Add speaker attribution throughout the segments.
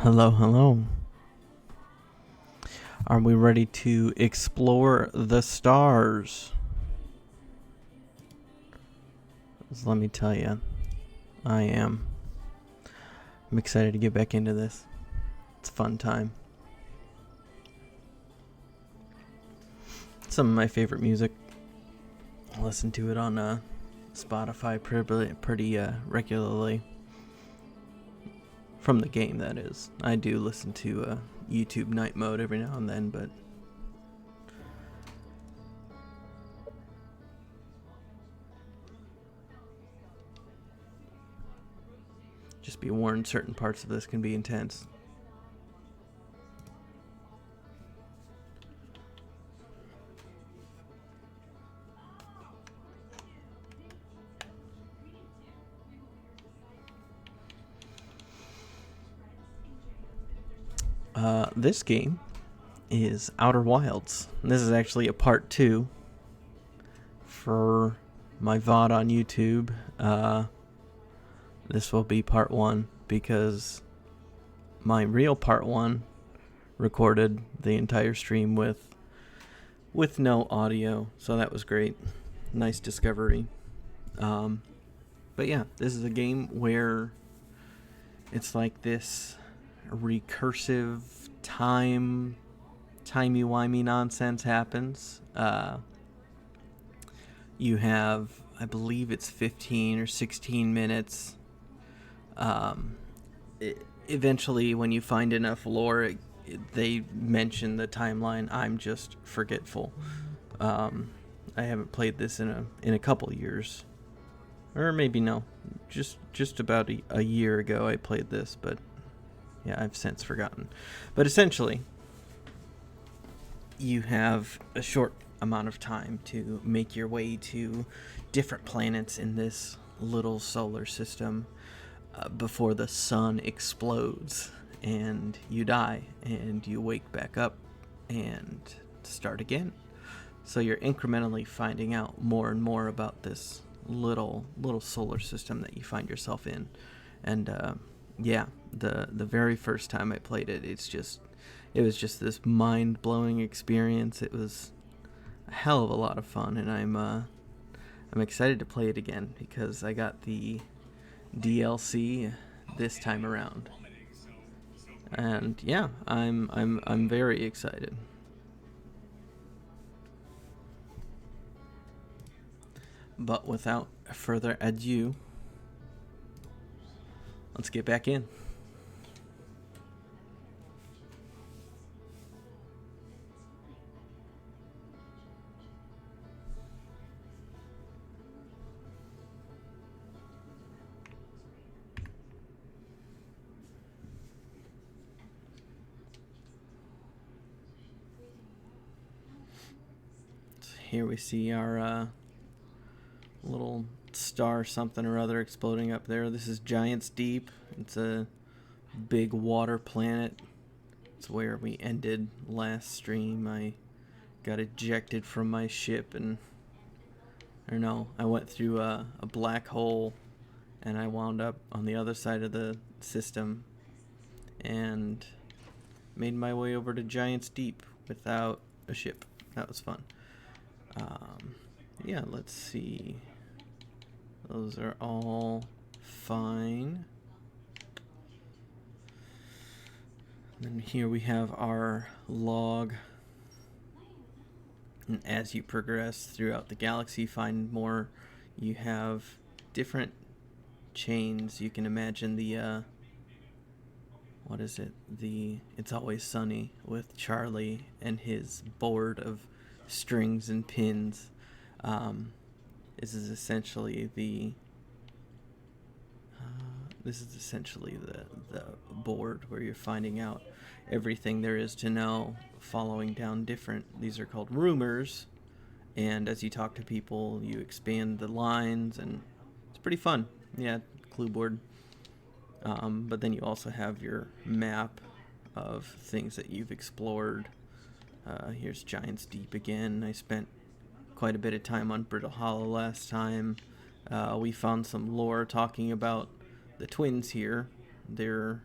Speaker 1: Hello, hello. Are we ready to explore the stars? Let me tell you, I am. I'm excited to get back into this. It's a fun time. Some of my favorite music. I listen to it on Spotify pretty regularly. From the game, that is. I do listen to YouTube night mode every now and then, but just be warned, certain parts of this can be intense. This game is Outer Wilds. This is actually a part 2 for my VOD on YouTube. This will be part 1 because my real part 1 recorded the entire stream with no audio, so that was great. Nice discovery. But yeah, this is a game where it's like this recursive timey-wimey nonsense happens. You have, I believe it's 15 or 16 minutes. Eventually, when you find enough lore, they mention the timeline. I'm just forgetful. I haven't played this in a couple years. Or maybe no. Just about a year ago I played this, but yeah, I've since forgotten. But essentially, you have a short amount of time to make your way to different planets in this little solar system before the sun explodes and you die and you wake back up and start again. So you're incrementally finding out more and more about this little solar system that you find yourself in. And yeah, the very first time I played it, it was just this mind-blowing experience. It was a hell of a lot of fun, and I'm excited to play it again because I got the DLC this time around. And yeah, I'm very excited. But without further ado, let's get back in. Here we see our little star something or other exploding up there. This is Giant's Deep. It's a big water planet. It's where we ended last stream. I got ejected from my ship and I don't know, I went through a black hole and I wound up on the other side of the system and made my way over to Giant's Deep without a ship. That was fun. Yeah, let's see. Those are all fine. And here we have our log. And as you progress throughout the galaxy, find more. You have different chains. You can imagine the what is it? The It's Always Sunny with Charlie and his board of strings and pins. This is essentially the board where you're finding out everything there is to know, following down these are called rumors, and as you talk to people, you expand the lines, and it's pretty fun. Yeah, clue board. But then you also have your map of things that you've explored. Here's Giant's Deep again. I spent quite a bit of time on Brittle Hollow last time. We found some lore talking about the twins here. They're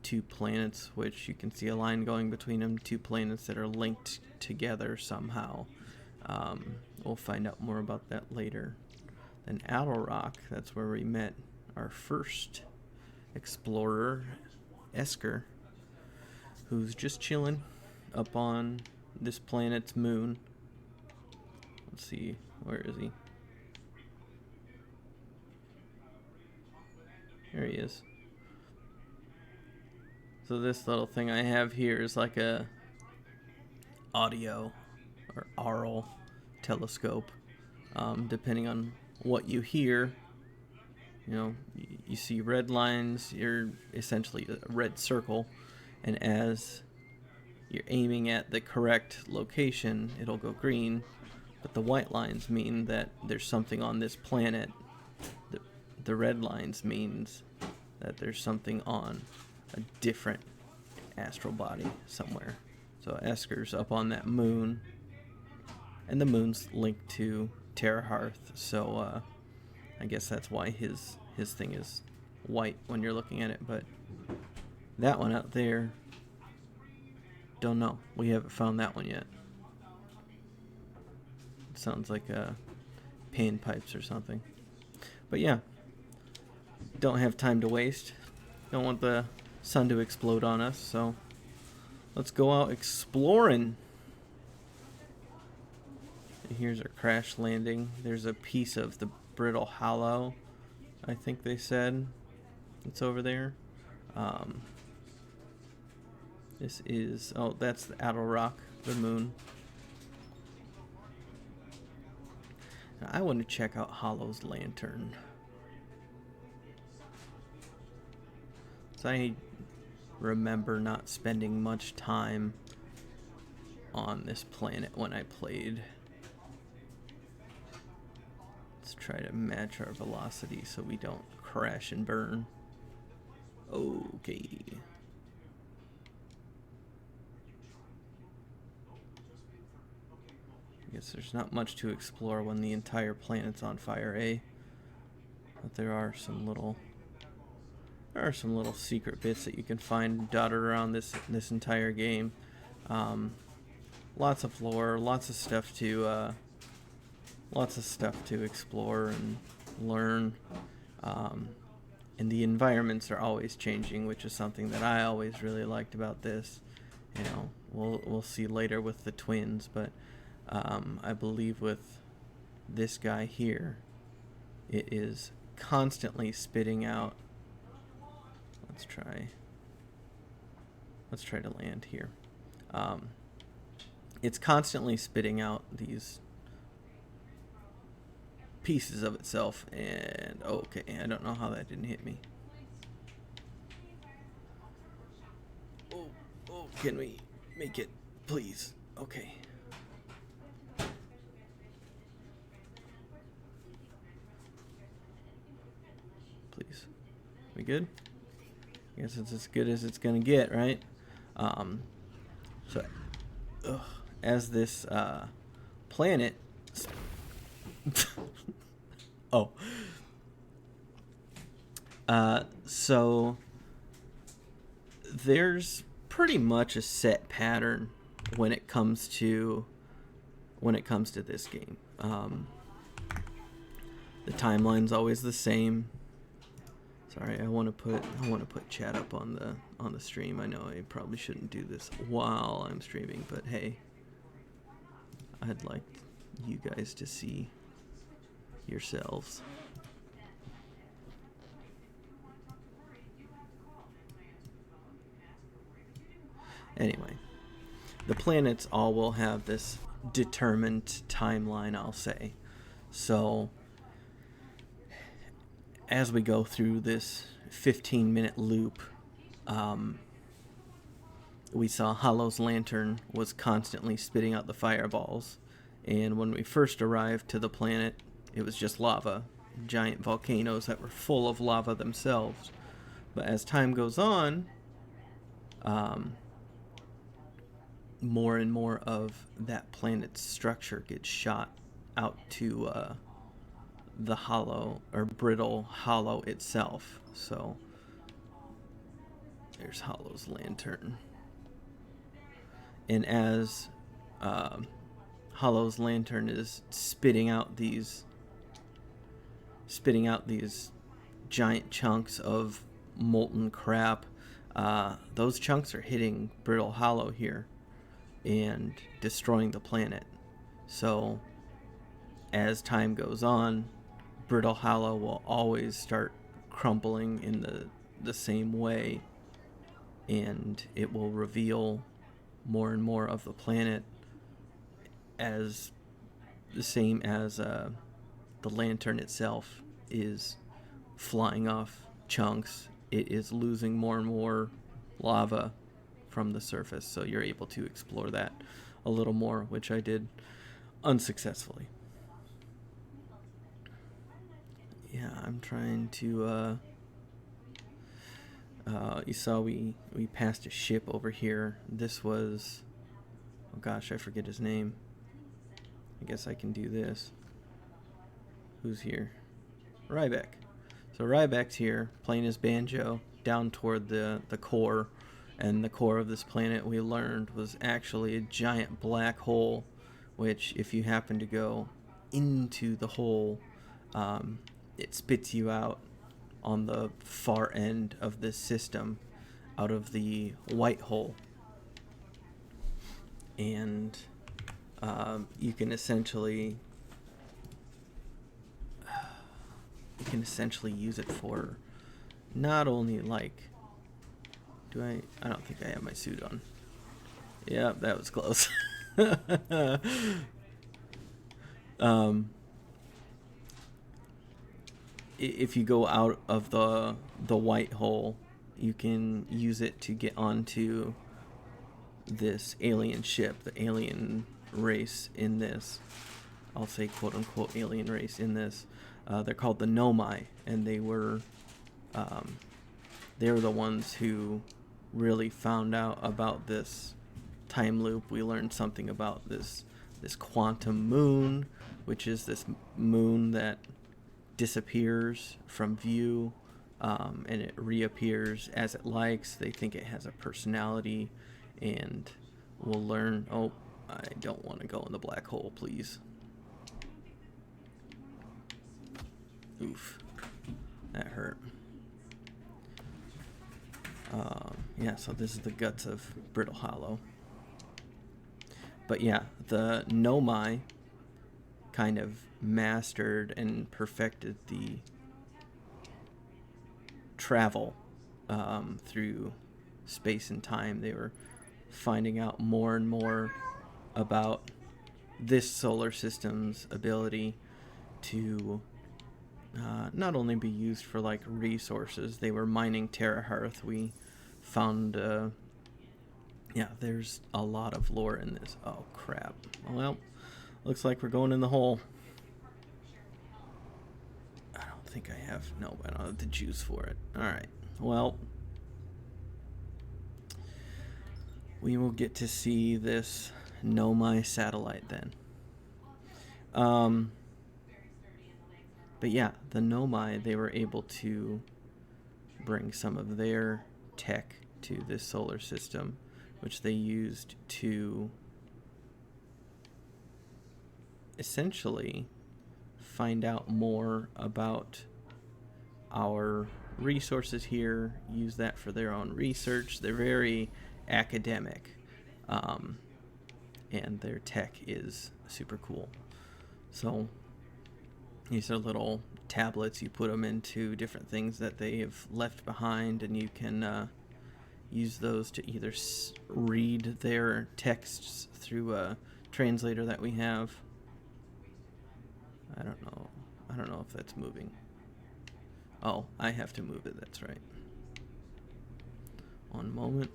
Speaker 1: two planets, which you can see a line going between them, two planets that are linked together somehow. We'll find out more about that later. Then Owl Rock, that's where we met our first explorer, Esker, who's just chilling up on this planet's moon. Let's see, where is he? There he is. So this little thing I have here is like a audio or aural telescope. Depending on what you hear, you know, you see red lines, you're essentially a red circle, and as you're aiming at the correct location, it'll go green, but the white lines mean that there's something on this planet. The red lines means that there's something on a different astral body somewhere. So Esker's up on that moon, and the moon's linked to Terrahearth, so I guess that's why his thing is white when you're looking at it. But that one out there, don't know. We haven't found that one yet. It sounds like pan pipes or something. But yeah, don't have time to waste. Don't want the sun to explode on us, so let's go out exploring. And here's our crash landing. There's a piece of the brittle hollow, I think they said. It's over there. This is, oh, that's the Owl Rock, the moon. Now, I want to check out Hollow's lantern. So I remember not spending much time on this planet when I played. Let's try to match our velocity so we don't crash and burn. Okay. I guess there's not much to explore when the entire planet's on fire, eh? But there are some little secret bits that you can find dotted around this entire game. Lots of lore, lots of stuff to explore and learn. And the environments are always changing, which is something that I always really liked about this. You know, we'll see later with the twins, but I believe with this guy here, it is constantly spitting out. Let's try to land here. It's constantly spitting out these pieces of itself, and okay, I don't know how that didn't hit me. Oh, can we make it, please? Okay. Please. We good? I guess it's as good as it's gonna get, right? As this planet so there's pretty much a set pattern when it comes to this game. The timeline's always the same. Sorry, I want to put chat up on the stream. I know I probably shouldn't do this while I'm streaming, but hey, I'd like you guys to see yourselves. Anyway, the planets all will have this determined timeline, I'll say. So as we go through this 15-minute loop, we saw Hollow's lantern was constantly spitting out the fireballs, and when we first arrived to the planet, it was just lava, giant volcanoes that were full of lava themselves. But as time goes on, more and more of that planet's structure gets shot out to the hollow or brittle hollow itself. So There's Hollow's lantern. And as Hollow's lantern is spitting out these giant chunks of molten crap, those chunks are hitting Brittle Hollow here and destroying the planet. So as time goes on, Brittle Hollow will always start crumbling in the same way, and it will reveal more and more of the planet as the same as the lantern itself is flying off chunks. It is losing more and more lava from the surface, so you're able to explore that a little more, which I did unsuccessfully. Yeah, I'm trying to you saw we passed a ship over here. This was, oh gosh, I forget his name. I guess I can do this. Who's here? Ryback. So Ryback's here playing his banjo down toward the core, and the core of this planet, we learned, was actually a giant black hole, which if you happen to go into the hole, it spits you out on the far end of this system out of the white hole. And you can essentially use it for not only like, I don't think I have my suit on. Yeah, that was close. If you go out of the white hole, you can use it to get onto this alien ship, the alien race in this. I'll say quote unquote alien race in this. They're called the Nomai, and they were the ones who really found out about this time loop. We learned something about this quantum moon, which is this moon that disappears from view, and it reappears as it likes. They think it has a personality, and we'll learn. Oh, I don't want to go in the black hole, please. Oof, that hurt. Yeah, so this is the guts of Brittle Hollow. But yeah, the Nomai kind of mastered and perfected the travel through space and time. They were finding out more and more about this solar system's ability to not only be used for like resources. They were mining terahearth. We found there's a lot of lore in this. Oh crap. Well, looks like we're going in the hole. I don't think I have the juice for it. Alright, well, we will get to see this Nomai satellite then. But yeah, the Nomai, they were able to bring some of their tech to this solar system, which they used to essentially find out more about our resources here, use that for their own research. They're very academic, and their tech is super cool. So these are little tablets. You put them into different things that they have left behind, and you can use those to either read their texts through a translator that we have. I don't know if that's moving. Oh, I have to move it, that's right. One moment.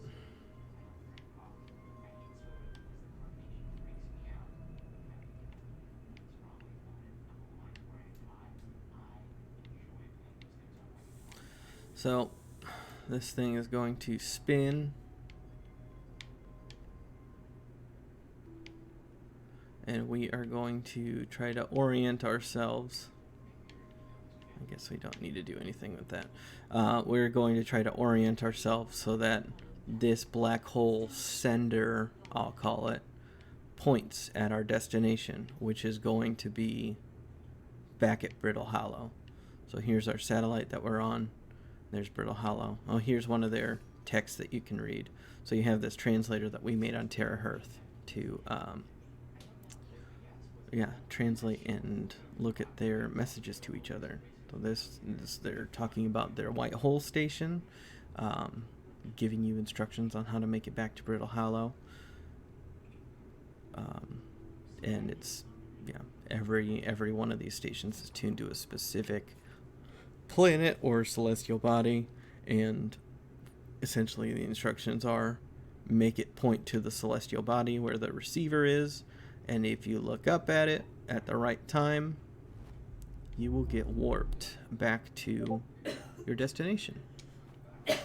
Speaker 1: So, this thing is going to spin. And we are going to try to orient ourselves I guess we don't need to do anything with that. We're going to try to orient ourselves so that this black hole sender, I'll call it, points at our destination, which is going to be back at Brittle Hollow. So here's our satellite that we're on. There's Brittle Hollow. Oh, here's one of their texts that you can read. So you have this translator that we made on Teraherth to translate and look at their messages to each other. So this they're talking about their white hole station, giving you instructions on how to make it back to Brittle Hollow. And it's every one of these stations is tuned to a specific planet or celestial body, and essentially the instructions are make it point to the celestial body where the receiver is, and if you look up at it at the right time, you will get warped back to your destination. So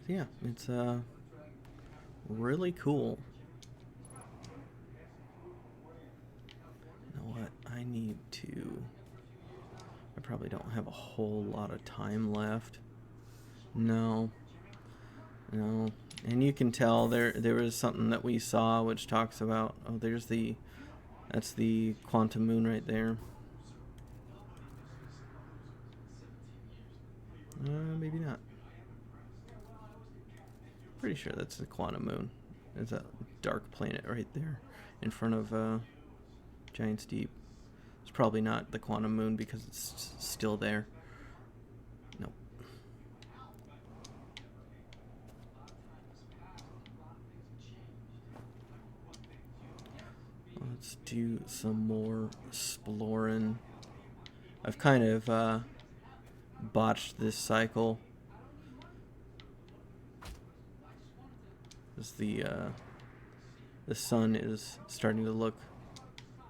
Speaker 1: yeah, it's really cool. You know what? I probably don't have a whole lot of time left. No. And you can tell there was something that we saw which talks about, that's the quantum moon right there. Maybe not. Pretty sure that's the quantum moon. There's a dark planet right there in front of Giant's Deep. It's probably not the quantum moon because it's still there. Nope. Let's do some more exploring. I've kind of botched this cycle. As the sun is starting to look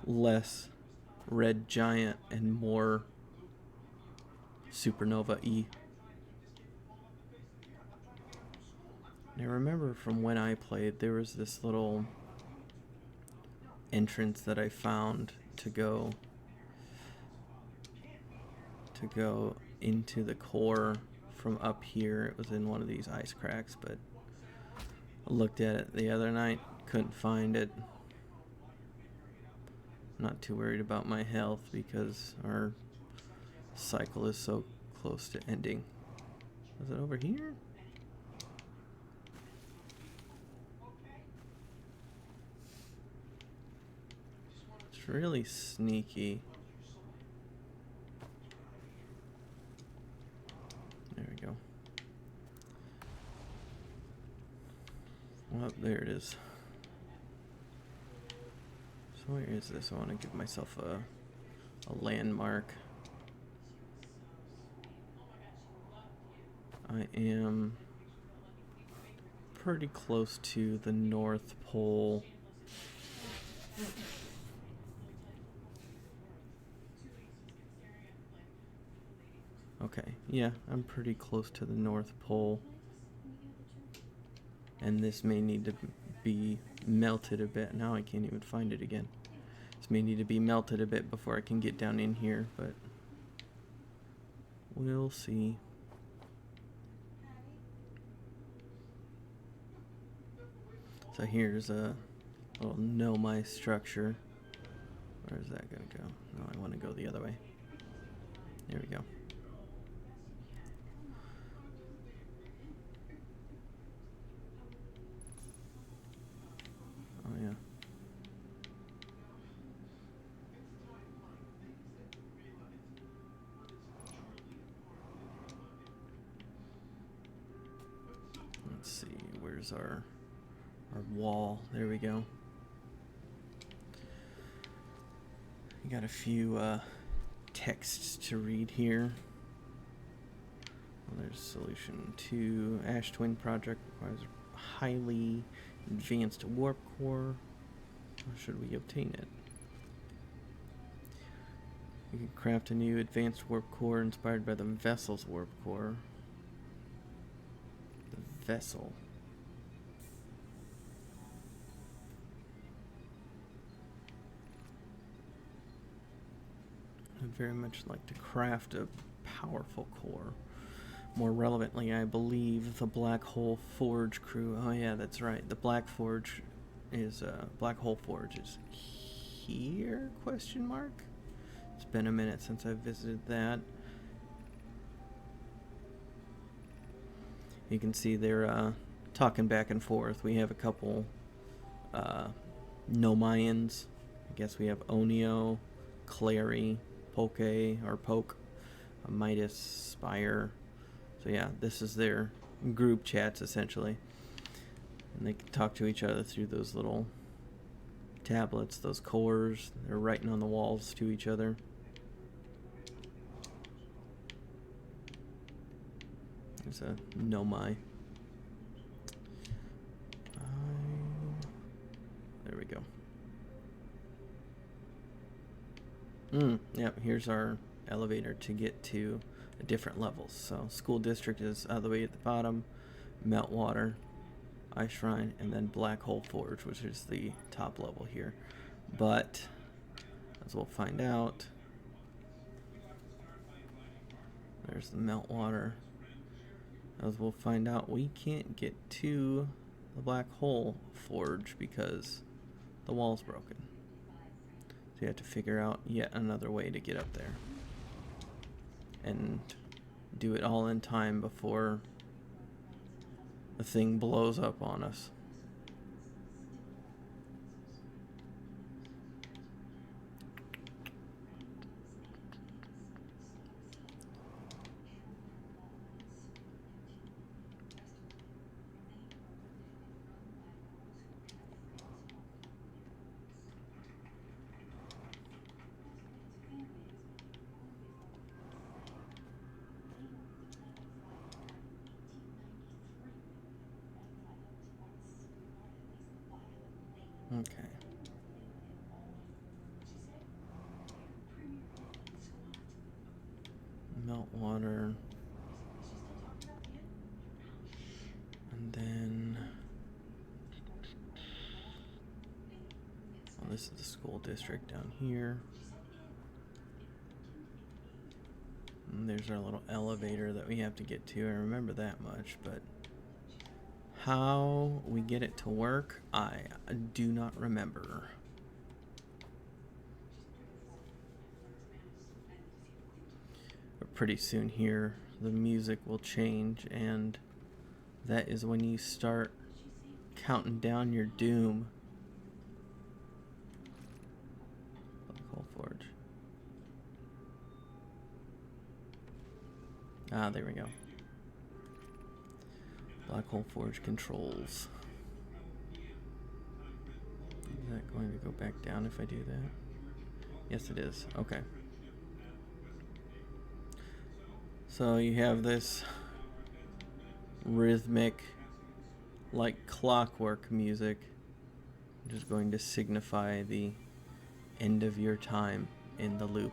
Speaker 1: less red giant and more supernova-y. And I remember from when I played, there was this little entrance that I found to go into the core from up here. It was in one of these ice cracks, but I looked at it the other night, couldn't find it. Not too worried about my health because our cycle is so close to ending. Is it over here? It's really sneaky. There we go. Well, there it is. So where is this? I want to give myself a landmark. I am pretty close to the North Pole. Okay, yeah, I'm pretty close to the North Pole. And this may need to be melted a bit. Now I can't even find it again. This may need to be melted a bit before I can get down in here, but we'll see. So here's a little Nomai structure. Where is that going to go? No, I want to go the other way. There we go. Oh, yeah. Let's see, where's our wall? There we go. We got a few texts to read here. Well, there's solution 2. Ash Twin Project requires highly advanced warp core. Or should we obtain it? We can craft a new advanced warp core inspired by the vessel's warp core. The vessel. would very much like to craft a powerful core. More relevantly, I believe the Black Hole Forge crew. Oh yeah, that's right. The Black Hole Forge is here? Question mark. It's been a minute since I've visited that. You can see they're talking back and forth. We have a couple Nomaians. I guess we have Onio, Clary, Poke, Midas, Spire. So yeah, this is their group chats essentially. And they can talk to each other through those little tablets, those cores. They're writing on the walls to each other. There's a Nomai. There we go. Yep, here's our elevator to get to the different levels. So school district is all the way at the bottom, Meltwater, Ice Shrine, and then Black Hole Forge, which is the top level here. But as we'll find out, there's the Meltwater. As we'll find out, we can't get to the Black Hole Forge because the wall's broken. So you have to figure out yet another way to get up there. And do it all in time before the thing blows up on us. Okay. Meltwater. And then... well, this is the school district down here. And there's our little elevator that we have to get to. I remember that much, but how we get it to work, I do not remember. But pretty soon here, the music will change, and that is when you start counting down your doom. Black Hole Forge. Ah, there we go. Black Hole Forge controls. Is that going to go back down if I do that? Yes, it is. Okay. So you have this rhythmic, like clockwork music, which is going to signify the end of your time in the loop.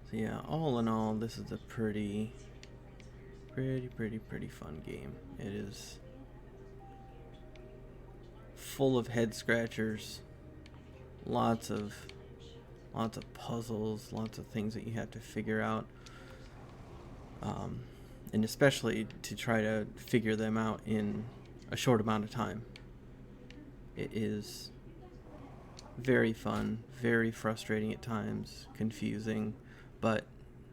Speaker 1: So yeah, all in all, this is a pretty fun game. It is full of head scratchers, lots of puzzles, lots of things that you have to figure out, and especially to try to figure them out in a short amount of time. It is very fun, very frustrating at times, confusing, but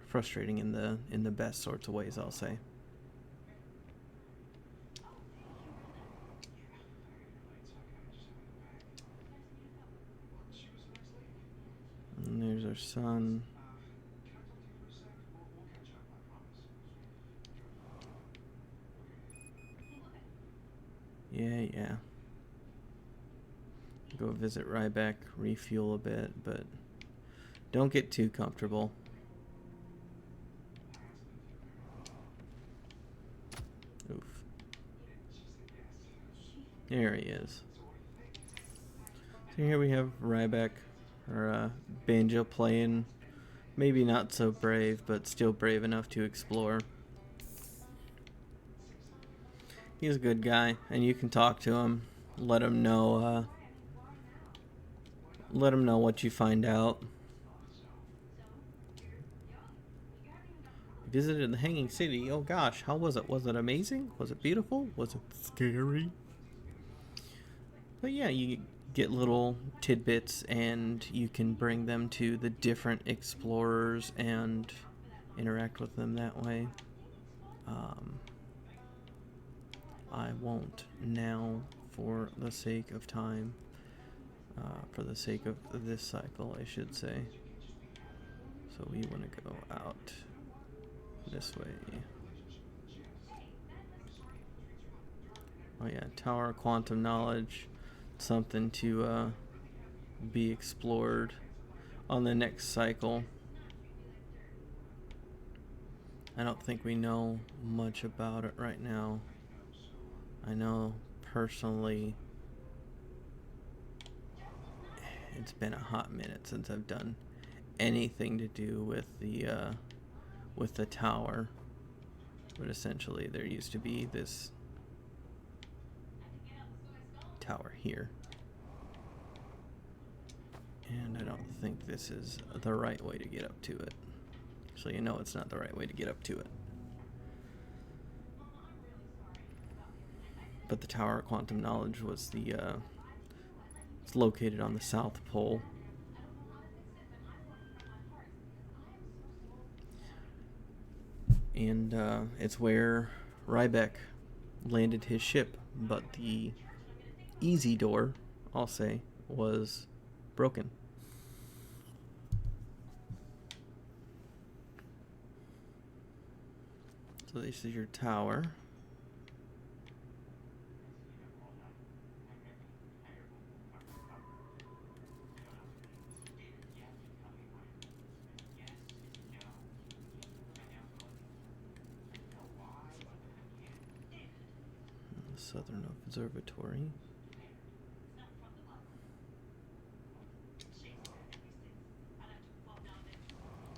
Speaker 1: frustrating in the best sorts of ways, I'll say. And there's our sun. Yeah. Go visit Ryback, refuel a bit, but Don't get too comfortable. Oof. There he is. So here we have Ryback, or Banjo, playing. Maybe not so brave, but still brave enough to explore. He's a good guy, and you can talk to him. Let him know what you find out. Visited the Hanging City. Oh gosh, how was it? Was it amazing? Was it beautiful? Was it scary? But yeah, you get little tidbits and you can bring them to the different explorers and interact with them that way. I won't now, for the sake of time, for the sake of this cycle, I should say. So we want to go out this way. Oh yeah, Tower of Quantum Knowledge, something to be explored on the next cycle. I don't think we know much about it right now. I know personally it's been a hot minute since I've done anything to do with the tower, but essentially there used to be this tower here, and I don't think this is the right way to get up to it. Actually, you know it's not the right way to get up to it. But the Tower of Quantum Knowledge was it's located on the South Pole. And it's where Ryback landed his ship, but the easy door, I'll say, was broken. So this is your tower. Southern Observatory.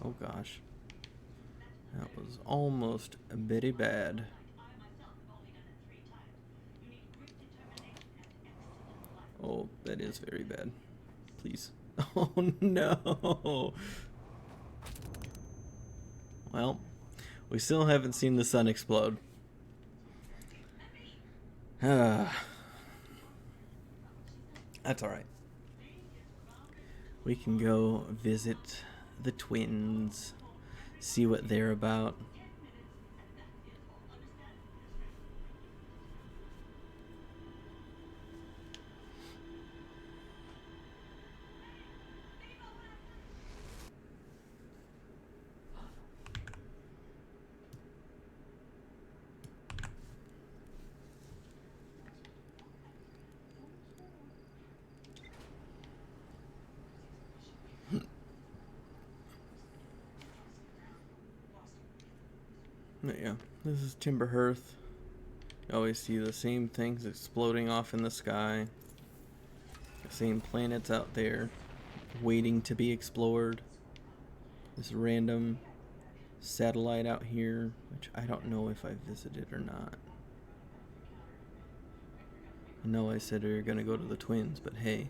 Speaker 1: Oh gosh. That was almost very bad. Oh, that is very bad. Please. Oh no. Well, we still haven't seen the sun explode. That's alright. We can go visit the twins, see what they're about. But yeah, this is Timber Hearth. You always see the same things exploding off in the sky. The same planets out there waiting to be explored. This random satellite out here, which I don't know if I visited or not. I know I said we were going to go to the twins, but hey,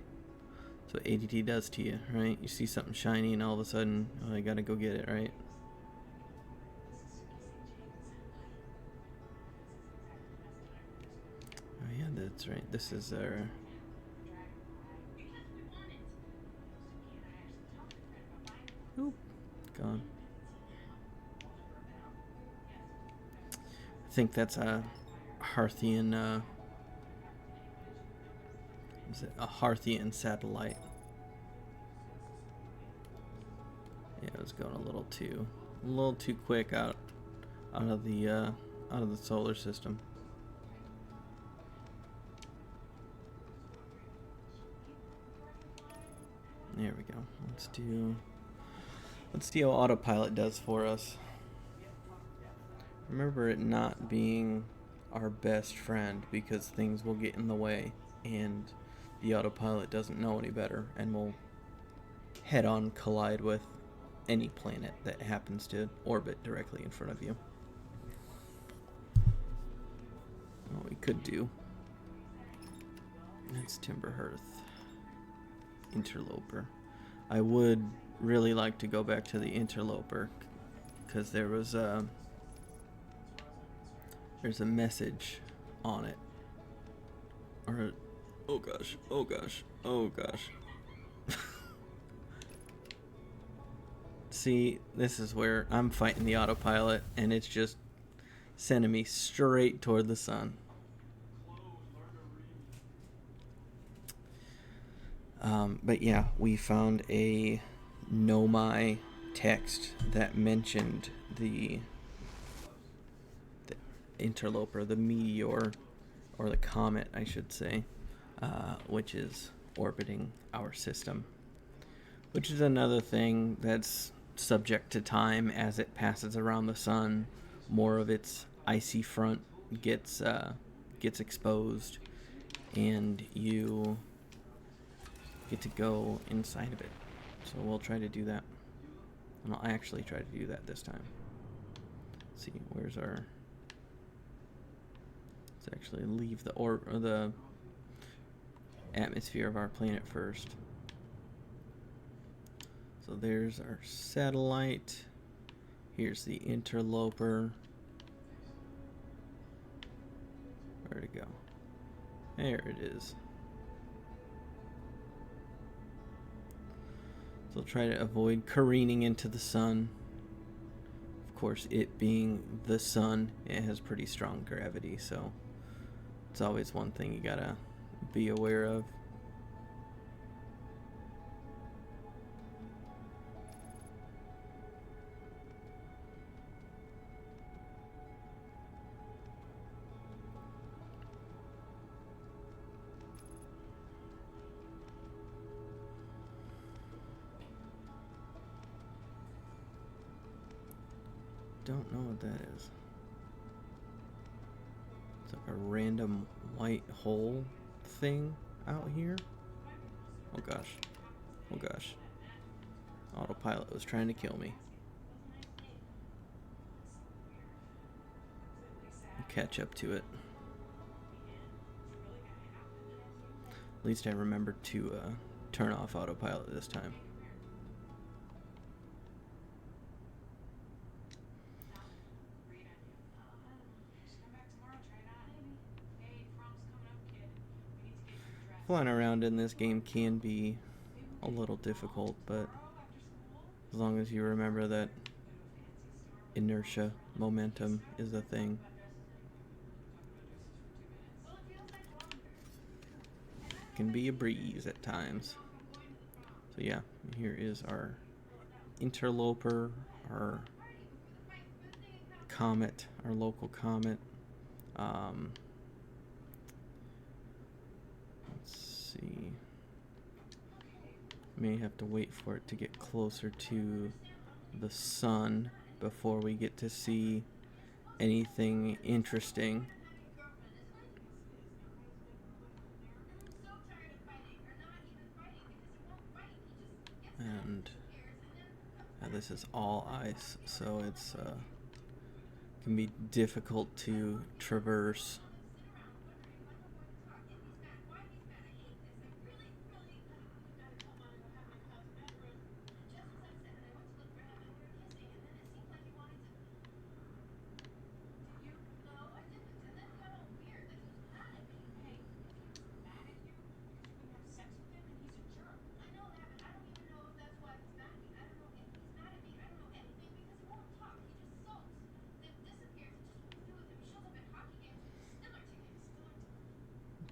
Speaker 1: that's what ADT does to you, right? You see something shiny and all of a sudden, oh, I gotta go get it, right? Oh yeah, that's right. This is our... Oop, gone. I think that's a Hearthian, is it a Hearthian satellite? Yeah, it was going a little too quick out of the solar system. There we go. Let's do Let's see how autopilot does for us. Remember it not being our best friend because things will get in the way and the autopilot doesn't know any better and will head on collide with any planet that happens to orbit directly in front of you. What we could do, that's Timber Hearth. Interloper. I would really like to go back to the Interloper because there's a message on it. Or, oh gosh. See, this is where I'm fighting the autopilot and it's just sending me straight toward the sun. But yeah, we found a Nomai text that mentioned the interloper, the meteor, or the comet, I should say, which is orbiting our system. Which is another thing that's subject to time as it passes around the sun. More of its icy front gets exposed, and you get to go inside of it. So we'll try to do that. And I'll actually try to do that this time. Let's see, where's our... Let's actually leave the atmosphere of our planet first. So there's our satellite. Here's the interloper. Where'd it go? There it is. So try to avoid careening into the sun. Of course, it being the sun, it has pretty strong gravity, so it's always one thing you gotta be aware of. Don't know what that is. It's like a random white hole thing out here. Oh gosh. Oh gosh. Autopilot was trying to kill me. I'll catch up to it. At least I remembered to turn off autopilot this time. Flying around in this game can be a little difficult, but as long as you remember that inertia, momentum is a thing. It can be a breeze at times. So yeah, here is our interloper, our comet, our local comet. Let's see. May have to wait for it to get closer to the sun before we get to see anything interesting. And this is all ice, so it's can be difficult to traverse.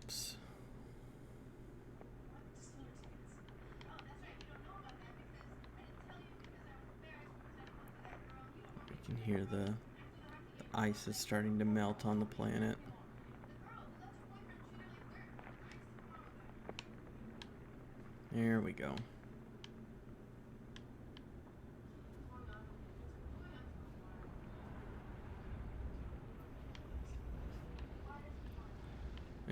Speaker 1: Oops. You can hear the ice is starting to melt on the planet. There we go.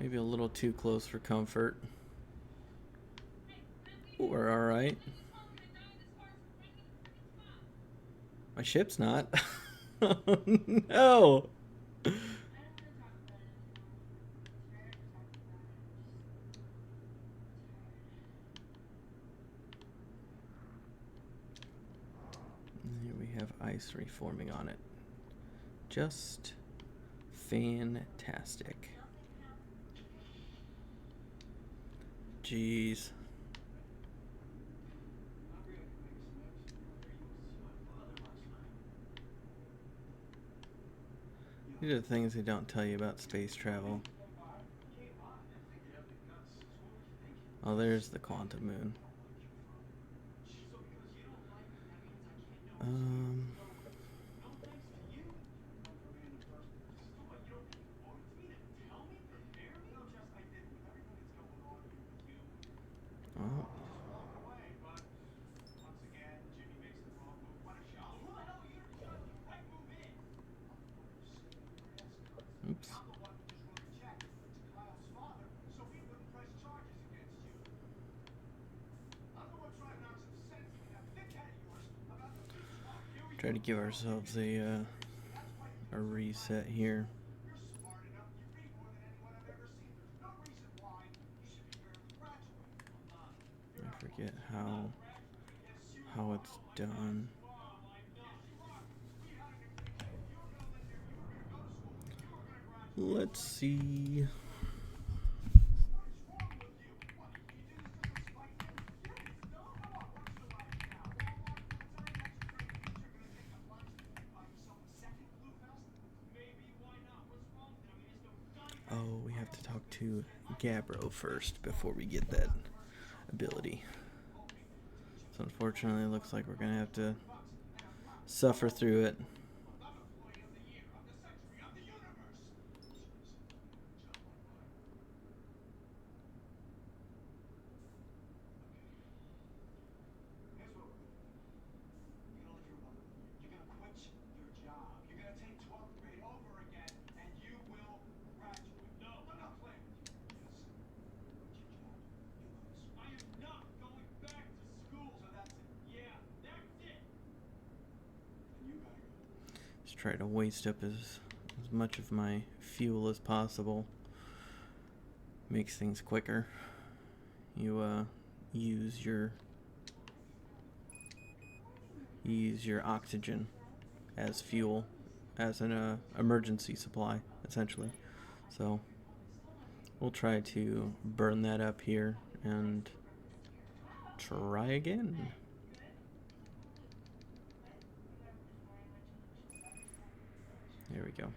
Speaker 1: Maybe a little too close for comfort. We're alright. My ship's not. Oh, no! Here we have ice reforming on it. Just fantastic. Jeez. These are the things they don't tell you about space travel. Oh, there's the quantum moon. Um... Oh. Oops. Try to give ourselves a reset here. I forget how it's done. Let's see. Oh, we have to talk to Gabbro first before we get that ability. So unfortunately, it looks like we're gonna have to suffer through it. Just try to waste up as much of my fuel as possible. Makes things quicker. You use your oxygen as fuel, as an emergency supply, essentially. So we'll try to burn that up here and try again. There we go.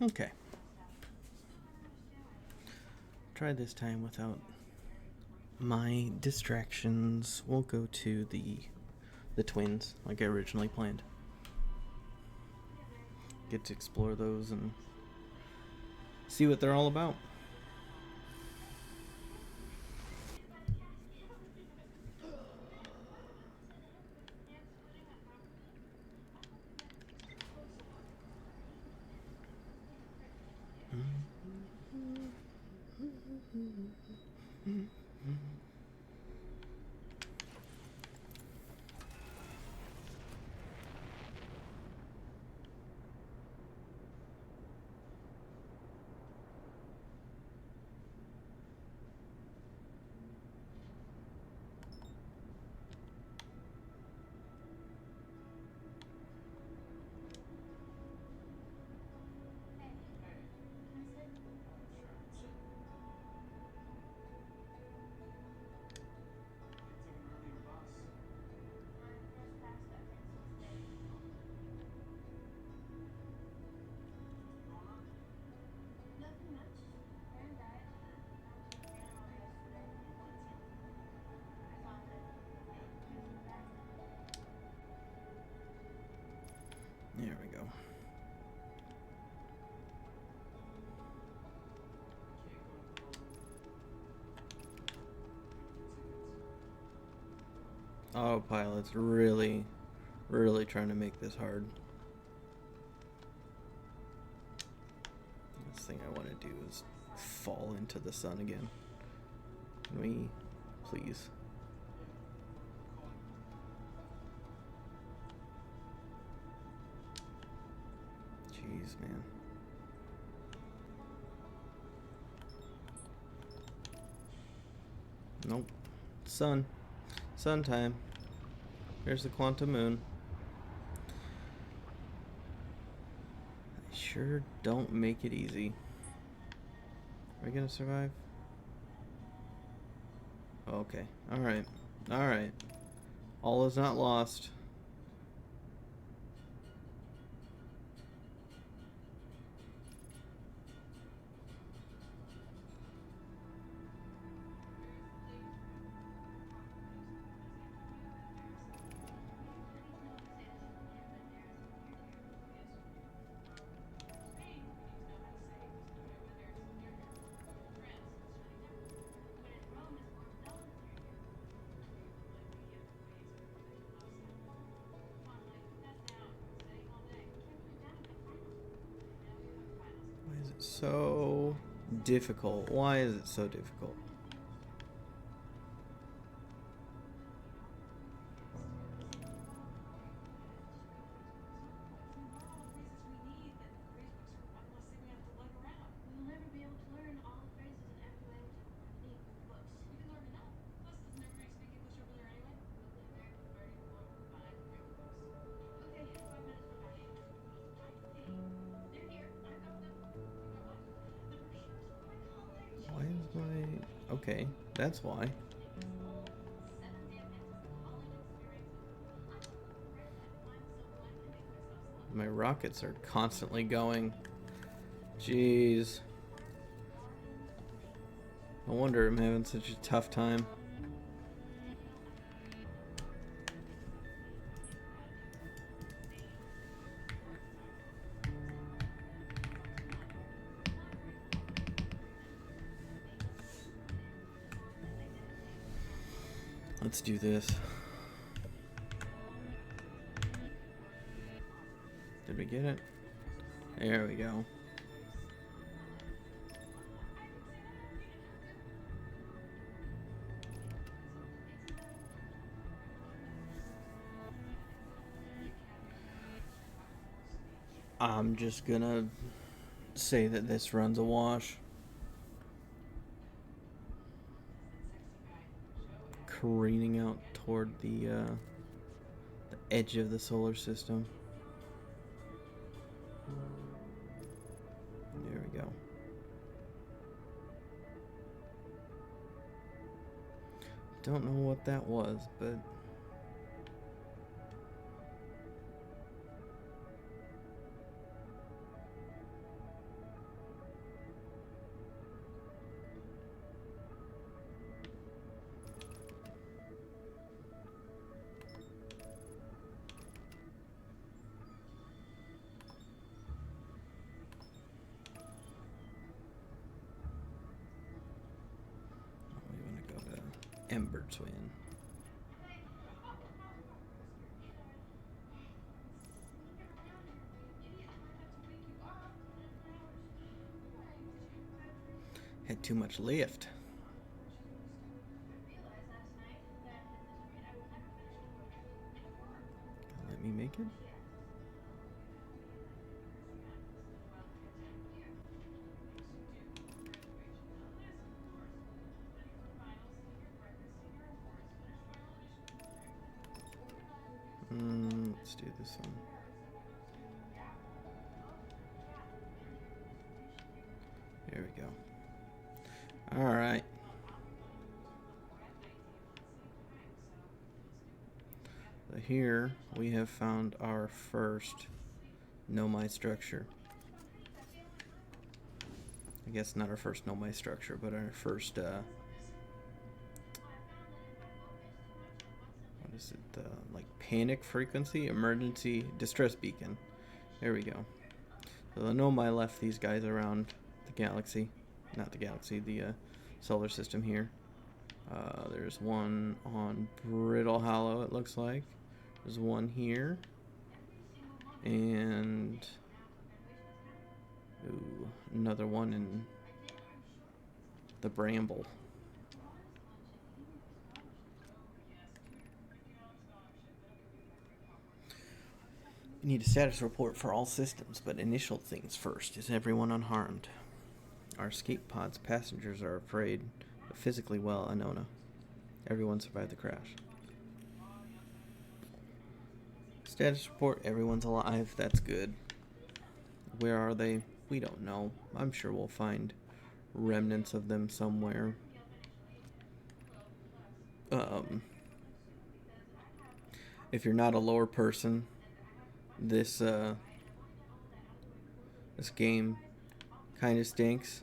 Speaker 1: Okay. Try this time without my distractions. We'll go to the twins like I originally planned. Get to explore those and see what they're all about. There we go. Autopilot's really, really trying to make this hard. This thing I want to do is fall into the sun again. Can we, please? Jeez, man. Nope. Sun. Sun time. There's the quantum moon. I sure don't make it easy. Are we gonna survive? Okay. Alright. Alright. All is not lost. So difficult. Why is it so difficult? Okay, that's why. My rockets are constantly going. Jeez. No wonder I'm having such a tough time. Let's do this. Did we get it? There we go. I'm just gonna say that this runs a wash. Careening out toward the edge of the solar system. There we go. Don't know what that was, but Ember Twin. Had too much lift. Let me make it. Let's do this one. There we go. All right. So here we have found our first Nomai structure. I guess not our first Nomai structure, but our first what is it? Like panic frequency, emergency distress beacon. There we go. So the Nomai left these guys around the galaxy, not the galaxy, the solar system here. There's one on Brittle Hollow, it looks like. There's one here. And another one in the Bramble. You need a status report for all systems, but initial things first. Is everyone unharmed? Our escape pod's passengers are afraid, but physically well, Anona. Everyone survived the crash. Status report, everyone's alive. That's good. Where are they? We don't know. I'm sure we'll find remnants of them somewhere. If you're not a lore person, this game kind of stinks.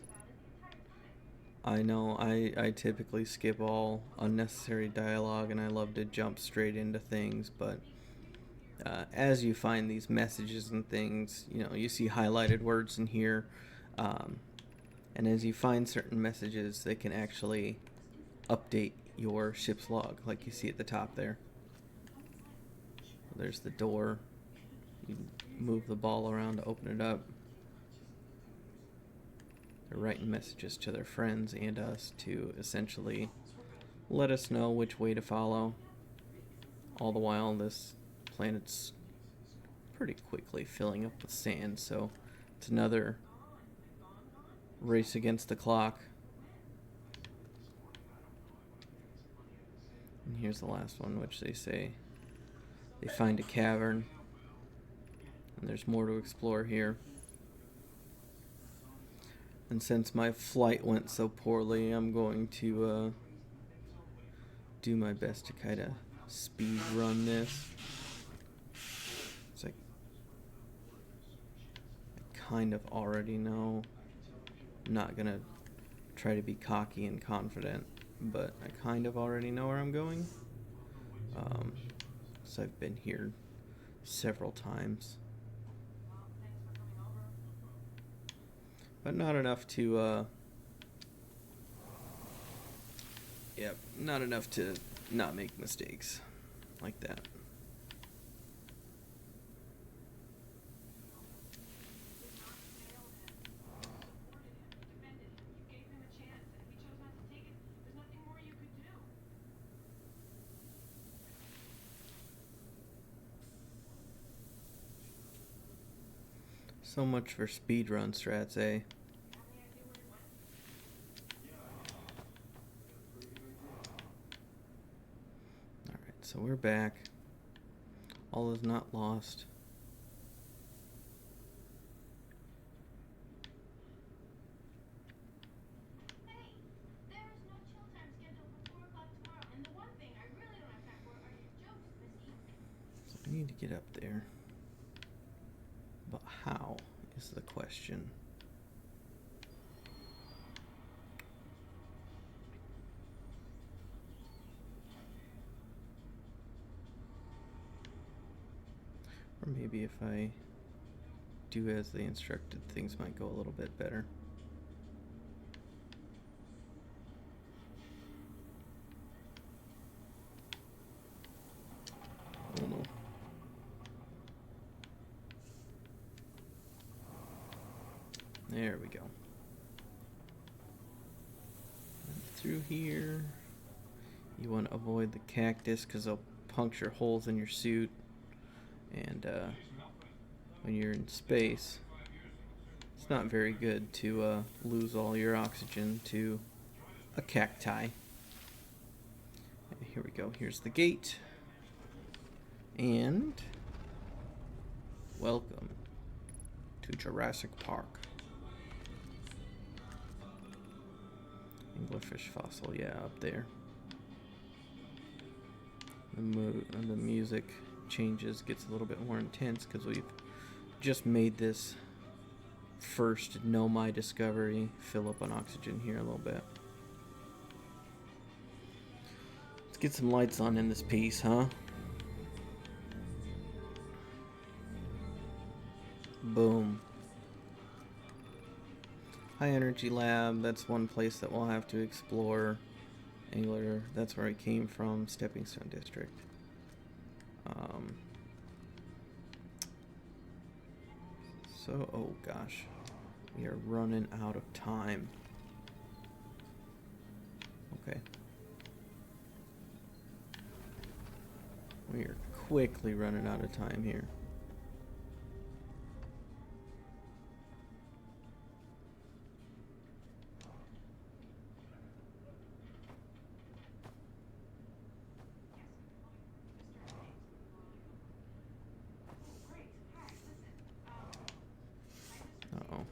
Speaker 1: I know I typically skip all unnecessary dialogue and I love to jump straight into things, but as you find these messages and things, you see highlighted words in here, and as you find certain messages, they can actually update your ship's log, like you see at the top there. There's the door. You move the ball around to open it up. They're writing messages to their friends and us to essentially let us know which way to follow. All the while, this planet's pretty quickly filling up with sand, so it's another race against the clock. And here's the last one, which they say they find a cavern, and there's more to explore here. And since my flight went so poorly, I'm going to do my best to kind of speed run this. It's like I kind of already know. I'm not gonna try to be cocky and confident, but I kind of already know where I'm going. So I've been here several times, but not enough to not enough to not make mistakes like that. So much for speedrun strats, eh? Alright, so we're back. All is not lost. So we need to get up there. But how is the question? Or maybe if I do as they instructed, things might go a little bit better. Oh no. There we go. Through here. You want to avoid the cactus because they'll puncture holes in your suit. And when you're in space, it's not very good to lose all your oxygen to a cacti. And here we go. Here's the gate. And welcome to Jurassic Park. Anglerfish fossil, yeah, up there. The music changes, gets a little bit more intense because we've just made this first Nomai discovery. Fill up on oxygen here a little bit. Let's get some lights on in this piece, huh? Boom. High energy lab, that's one place that we'll have to explore. Angular, that's where I came from, Stepping Stone District. So, oh gosh, we are running out of time. Okay. We are quickly running out of time here. Uh-oh.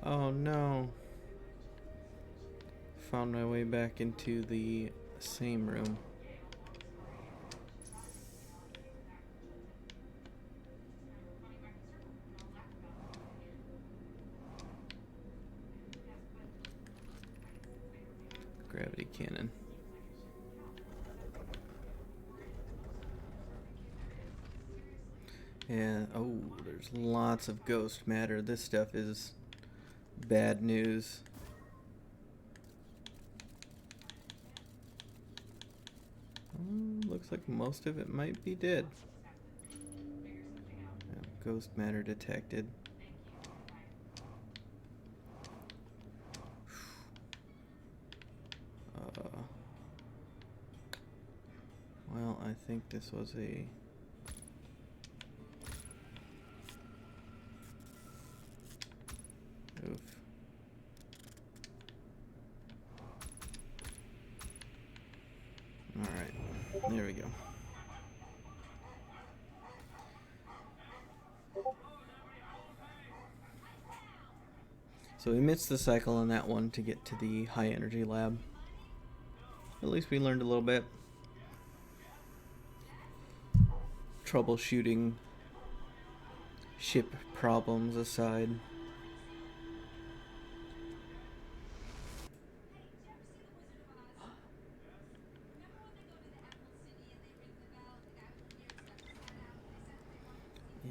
Speaker 1: Oh no. Found my way back into the same room. Gravity cannon. Yeah, oh, there's lots of ghost matter. This stuff is bad news. Looks like most of it might be dead. Yeah, ghost matter detected. Well, I think this was a... Oof. Alright, there we go. So we missed the cycle on that one to get to the high energy lab. At least we learned a little bit. Troubleshooting ship problems aside.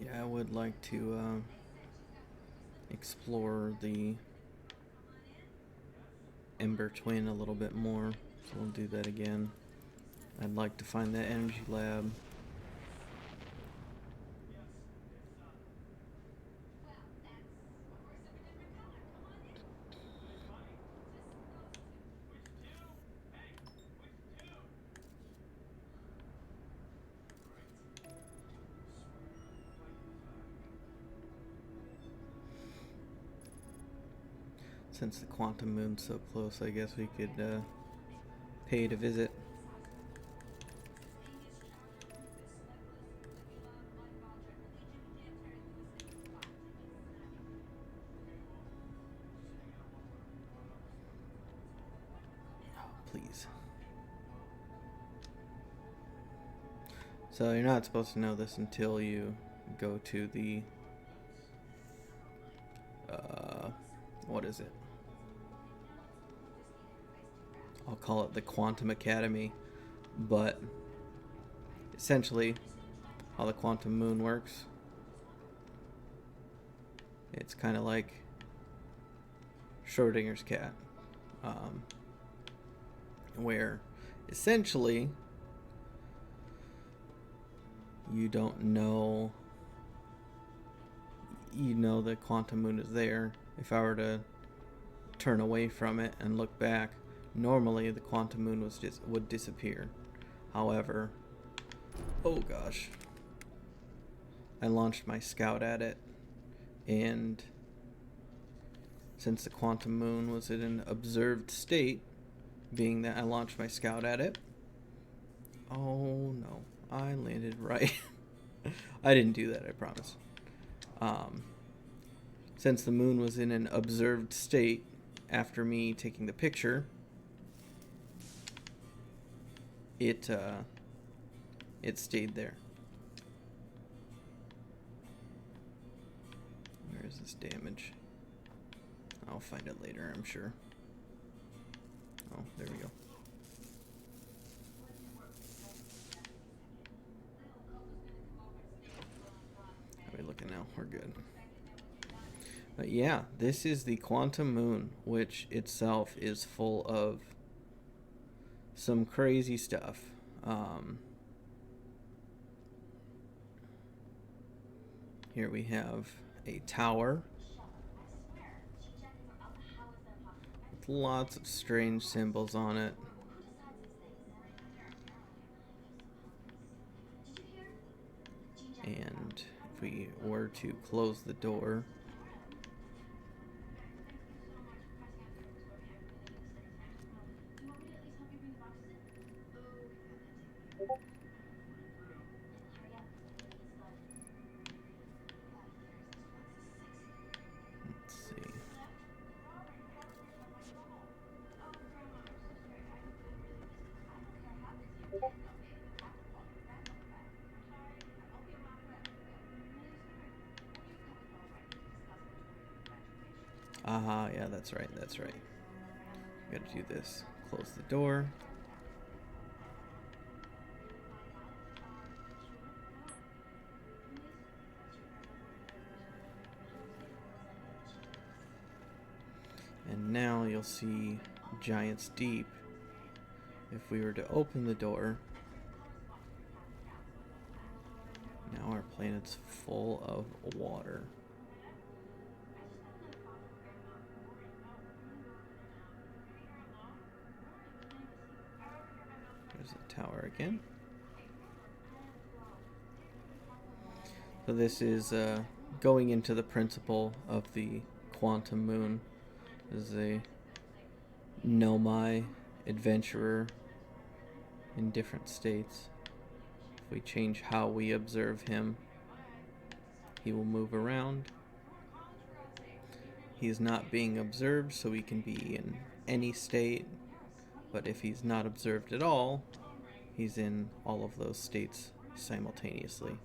Speaker 1: Yeah, I would like to explore the Ember Twin a little bit more, so we'll do that again. I'd like to find that energy lab. Since the quantum moon's so close, I guess we could pay to visit. Oh, please. So you're not supposed to know this until you go to the what is it? I'll call it the Quantum Academy, but essentially how the quantum moon works, it's kind of like Schrodinger's cat, where essentially you don't know, you know the quantum moon is there. If I were to turn away from it and look back, normally the quantum moon would disappear. However, oh gosh, I launched my scout at it, and since the quantum moon was in an observed state, being that I launched my scout at it, oh no, I landed right. I didn't do that, I promise. Since the moon was in an observed state after me taking the picture, it it stayed there. Where is this damage? I'll find it later, I'm sure. Oh, there we go. How are we looking now? We're good. But yeah, this is the Quantum Moon, which itself is full of some crazy stuff. Here we have a tower with lots of strange symbols on it. And if we were to close the door, let's see. Aha, yeah, that's right, that's right. Gotta do this. Close the door. And now you'll see Giant's Deep. If we were to open the door, now our planet's full of water. There's the tower again. So this is going into the principle of the Quantum Moon. This is a Nomai adventurer in different states. If we change how we observe him, he will move around. He's not being observed, so he can be in any state. But if he's not observed at all, he's in all of those states simultaneously.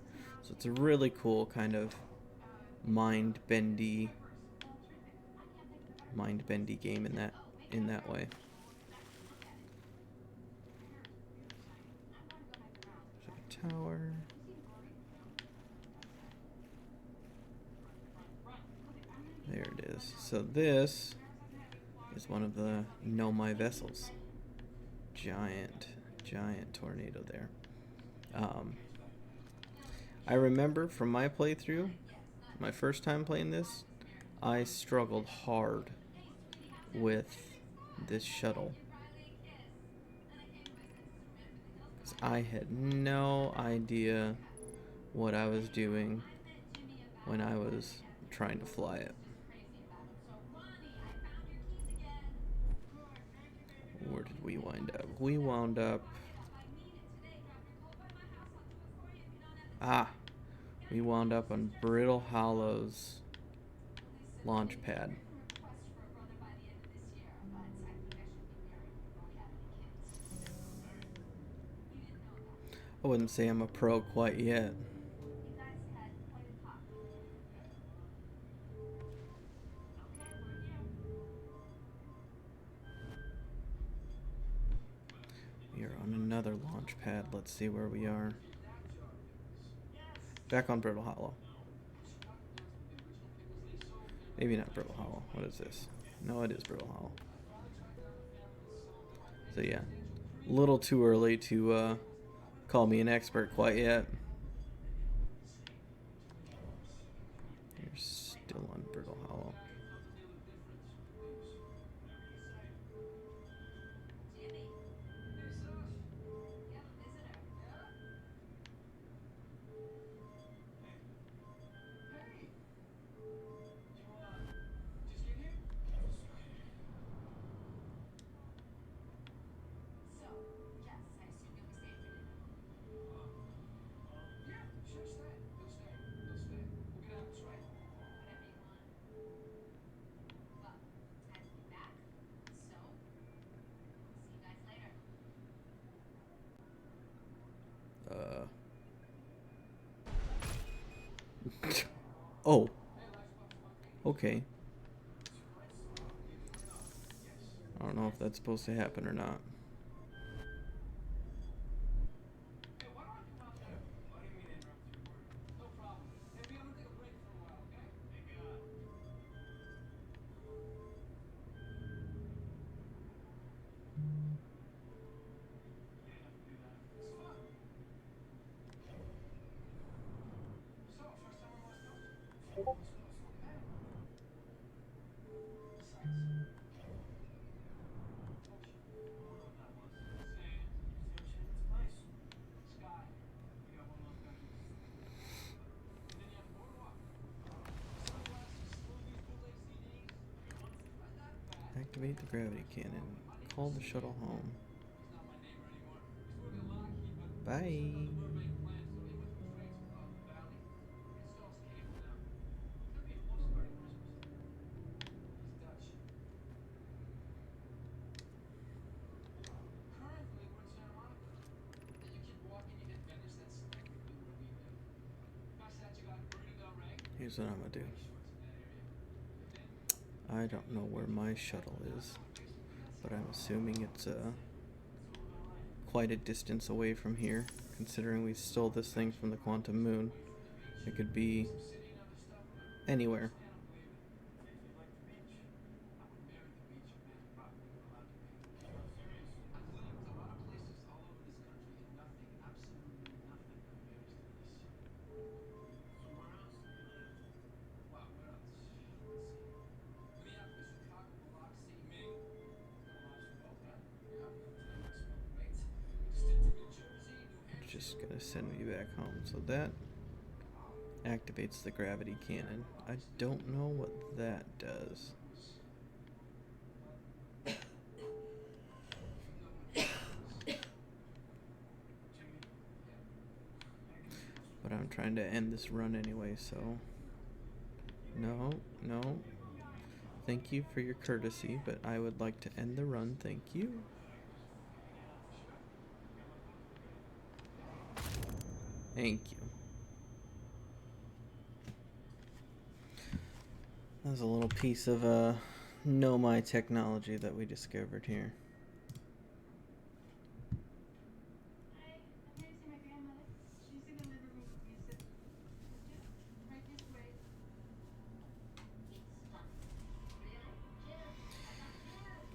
Speaker 1: So it's a really cool kind of mind-bendy game in that way. So tower. There it is. So this is one of the Nomai vessels. Giant tornado there. I remember from my playthrough, my first time playing this, I struggled hard with this shuttle. Because I had no idea what I was doing when I was trying to fly it. Where did we wind up? We wound up... we wound up on Brittle Hollow's launch pad. I wouldn't say I'm a pro quite yet. We are on another launch pad. Let's see where we are. Back on Brittle Hollow. Maybe not Brittle Hollow. What is this? No, it is Brittle Hollow. So yeah, a little too early to call me an expert quite yet. You're still on Brittle Hollow. Oh, okay. I don't know if that's supposed to happen or not. Activate the gravity cannon. Call the shuttle home. Bye. Here's what I'm gonna do. I don't know where my shuttle is, but I'm assuming it's quite a distance away from here, considering we stole this thing from the quantum moon. It could be anywhere. Just gonna send me back home. So that activates the gravity cannon. I don't know what that does. But I'm trying to end this run anyway, so... No, no. Thank you for your courtesy, but I would like to end the run, thank you. Thank you. That was a little piece of Nomai technology that we discovered here.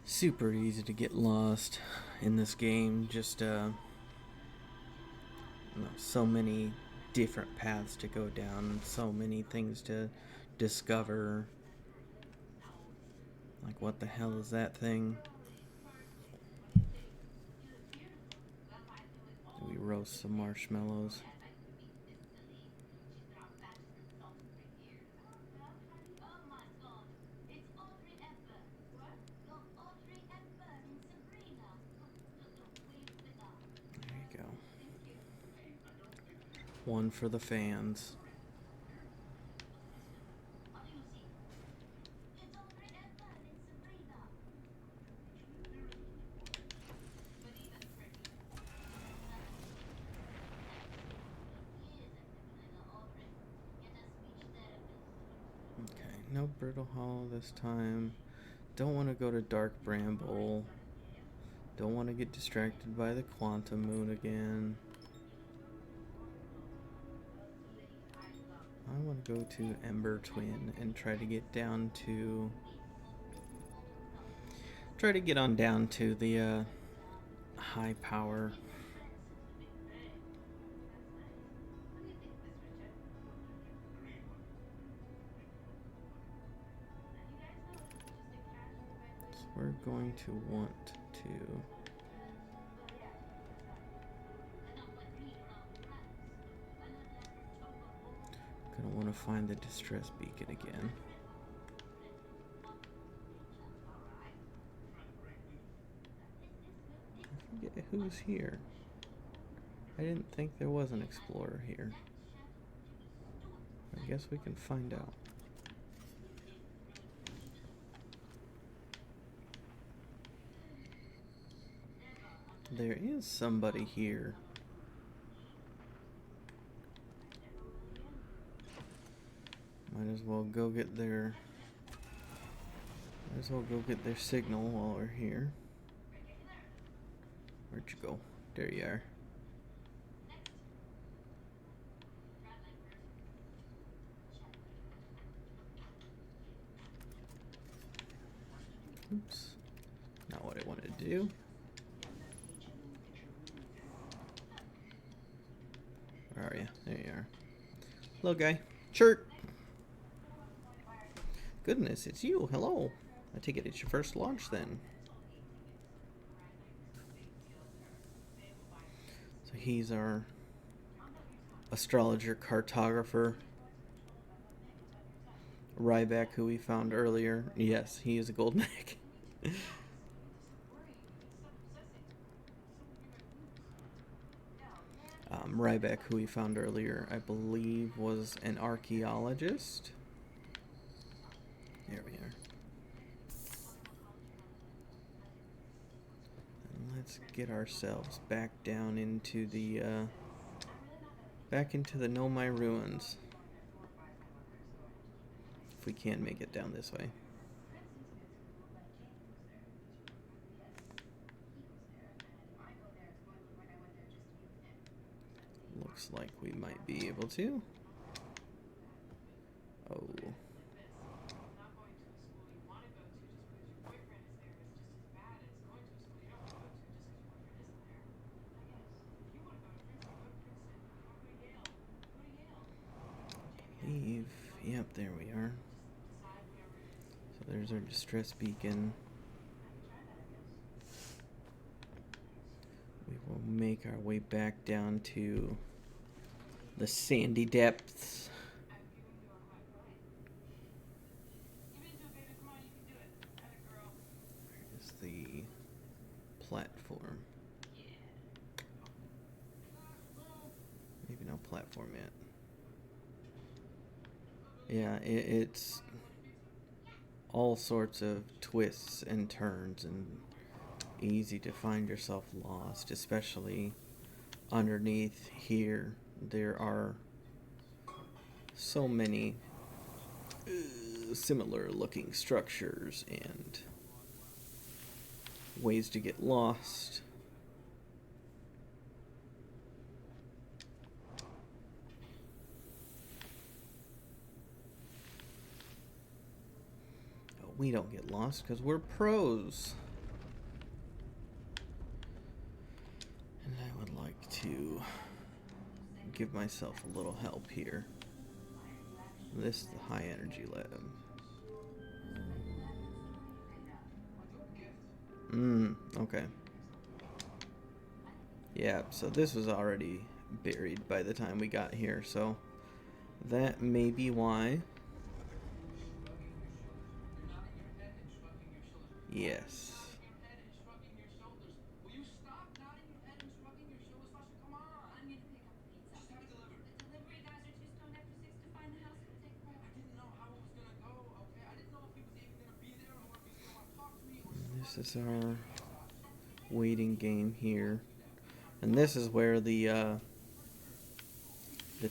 Speaker 1: Super easy to get lost in this game. Just so many different paths to go down, so many things to discover. Like, what the hell is that thing? Do we roast some marshmallows? There you go. One for the fans. Okay, no Brittle Hollow this time. Don't want to go to Dark Bramble. Don't want to get distracted by the Quantum Moon again. I want to go to Ember Twin and try to get down to... Try to get on down to the high power. So we're going to want to... Gonna want to find the distress beacon again. I forget who's here. I didn't think there was an explorer here. I guess we can find out. There is somebody here. Might as well go get their signal while we're here. Where'd you go? There you are. Oops. Not what I wanted to do. Where are you? There you are. Hello, guy. Chirp! Goodness, it's you. Hello. I take it it's your first launch then. So he's our astrologer cartographer. Ryback, who we found earlier. Yes, he is a golden egg. Ryback, who we found earlier, I believe was an archaeologist. There we are. And let's get ourselves back down into the Nomai ruins. If we can make it down this way. Looks like we might be able to. Oh. Yep, there we are. So there's our distress beacon. We will make our way back down to the sandy depths. Where's the platform? Maybe no platform yet. Yeah, it's all sorts of twists and turns and easy to find yourself lost, especially underneath here. There are so many similar looking structures and ways to get lost. We don't get lost because we're pros. And I would like to give myself a little help here. This is the high energy lab. Okay. Yeah, so this was already buried by the time we got here, so that may be why. Yes. This is our waiting game here. And this is where the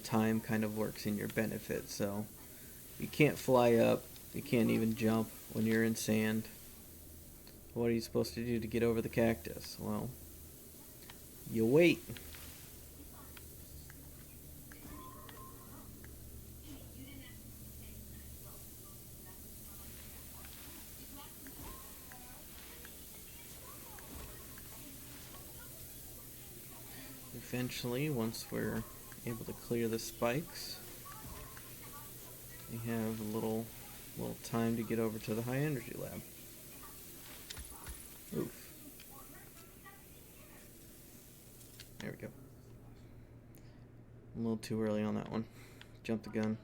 Speaker 1: time kind of works in your benefit. So you can't fly up, you can't even jump when you're in sand. What are you supposed to do to get over the cactus? Well, you wait. Eventually, once we're able to clear the spikes, we have a little time to get over to the high energy lab. Oof. There we go. A little too early on that one. Jumped the gun.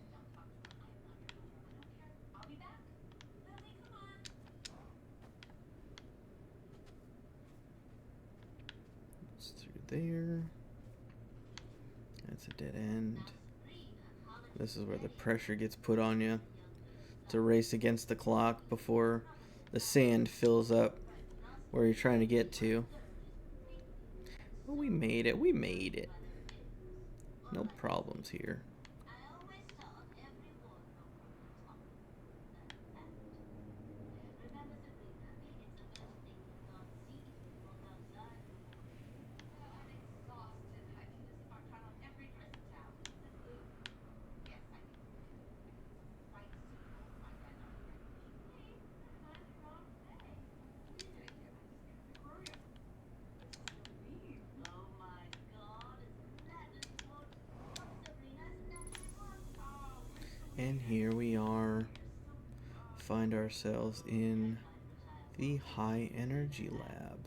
Speaker 1: It's through there. That's a dead end. This is where the pressure gets put on you to race against the clock before the sand fills up where you're trying to get to. Well, we made it. We made it. No problems here. And here we are, find ourselves in the high energy lab.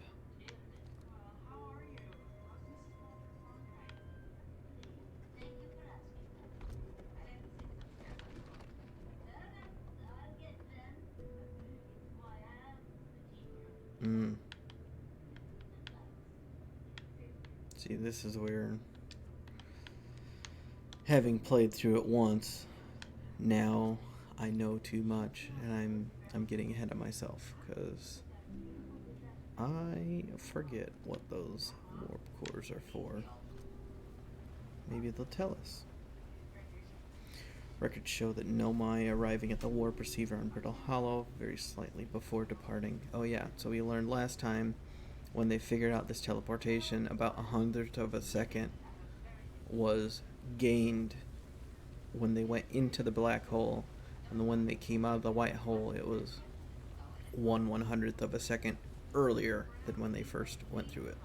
Speaker 1: See, this is where, having played through it once, now I know too much, and I'm getting ahead of myself because I forget what those warp cores are for. Maybe they'll tell us. Records show that Nomai arriving at the warp receiver on Brittle Hollow very slightly before departing. Oh yeah, so we learned last time when they figured out this teleportation, about 100th of a second was gained when they went into the black hole, and when they came out of the white hole, it was 1/100th of a second earlier than when they first went through it.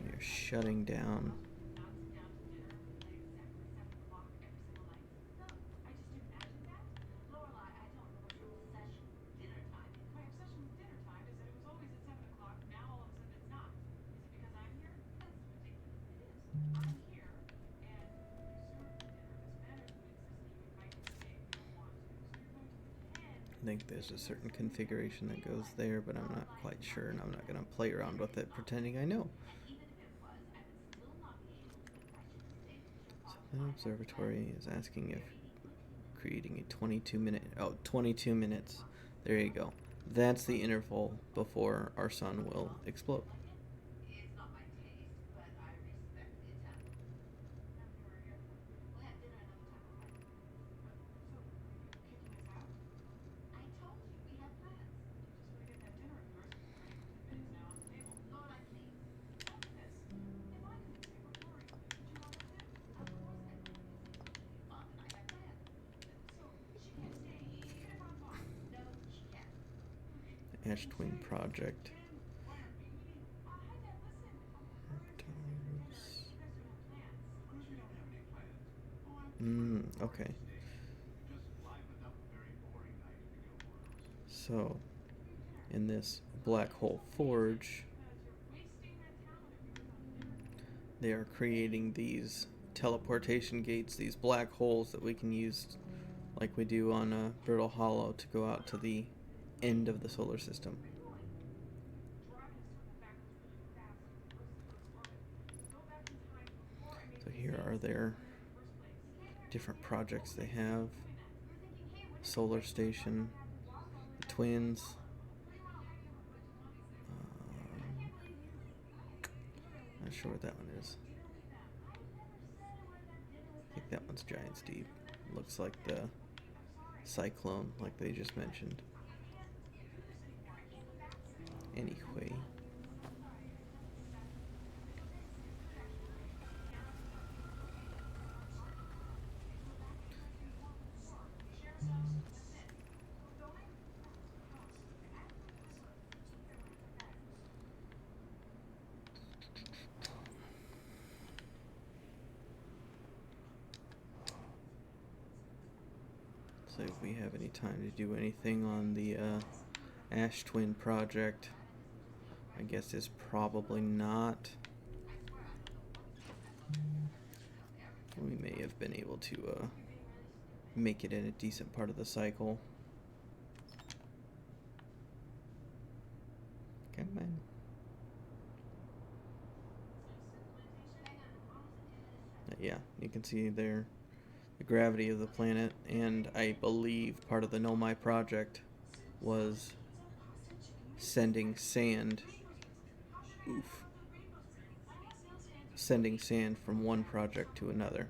Speaker 1: You're shutting down. I think there's a certain configuration that goes there, but I'm not quite sure, and I'm not going to play around with it pretending I know. So the observatory is asking if creating a 22 minutes. There you go. That's the interval before our sun will explode. Ash Twin Project. Okay. So, in this black hole forge, they are creating these teleportation gates, these black holes that we can use like we do on a Brittle Hollow to go out to the end of the solar system. So here are their different projects they have. Solar station, the twins. Not sure what that one is. I think that one's Giant's Deep. Looks like the Cyclone, like they just mentioned. Anyway. So if we have any time to do anything on the Ash Twin project, I guess it's probably not. We may have been able to make it in a decent part of the cycle. Come on. Yeah, you can see there the gravity of the planet, and I believe part of the Nomai project was sending sand. Sending sand from one project to another.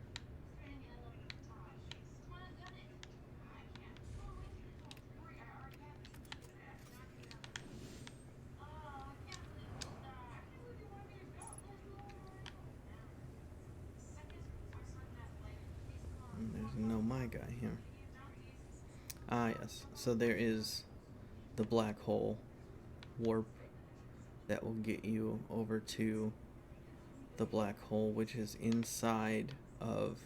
Speaker 1: guy here. Ah, yes. So there is the black hole warp that will get you over to the black hole, which is inside of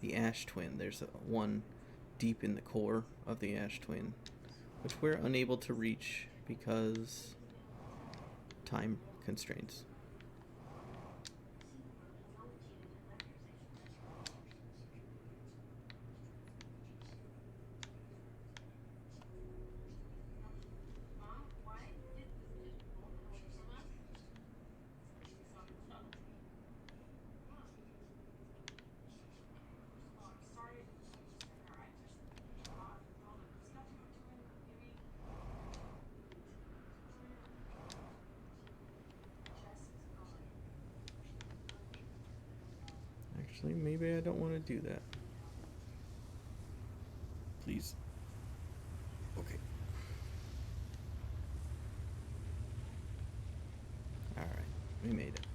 Speaker 1: the ash twin. There's one deep in the core of the ash twin, which we're unable to reach because time constraints. Actually, maybe I don't want to do that. Please. Okay. Alright, we made it.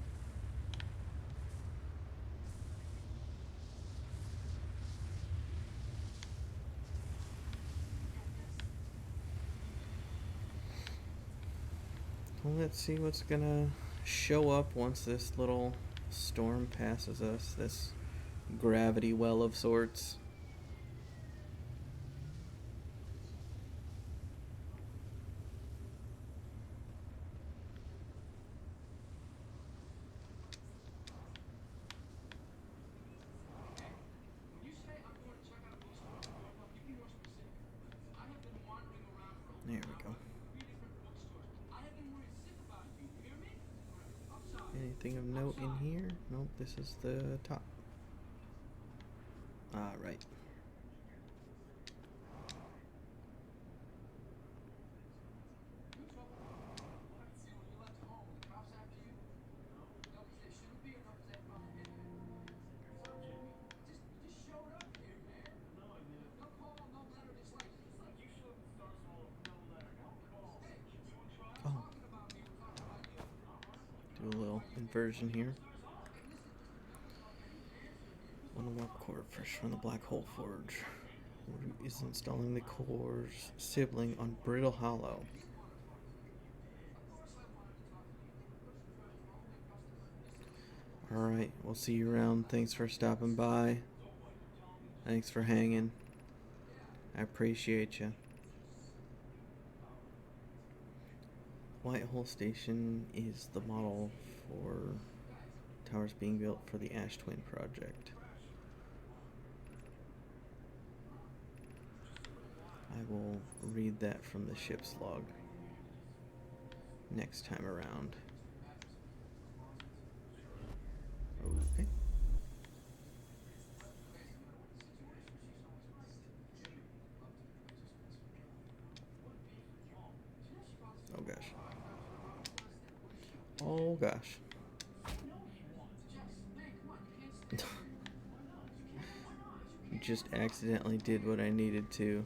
Speaker 1: Well, let's see what's gonna show up once this little storm passes us. This gravity well of sorts. There we go. Anything of note in here? Nope, this is the top. Right. Oh. Do a little inversion here. One warp core fresh from the Black Hole Forge. Root is installing the core's sibling on Brittle Hollow. Alright, we'll see you around. Thanks for stopping by. Thanks for hanging. I appreciate you. Whitehole Station is the model for towers being built for the Ash Twin project. I will read that from the ship's log next time around. Okay. Oh gosh. Oh gosh. Just accidentally did what I needed to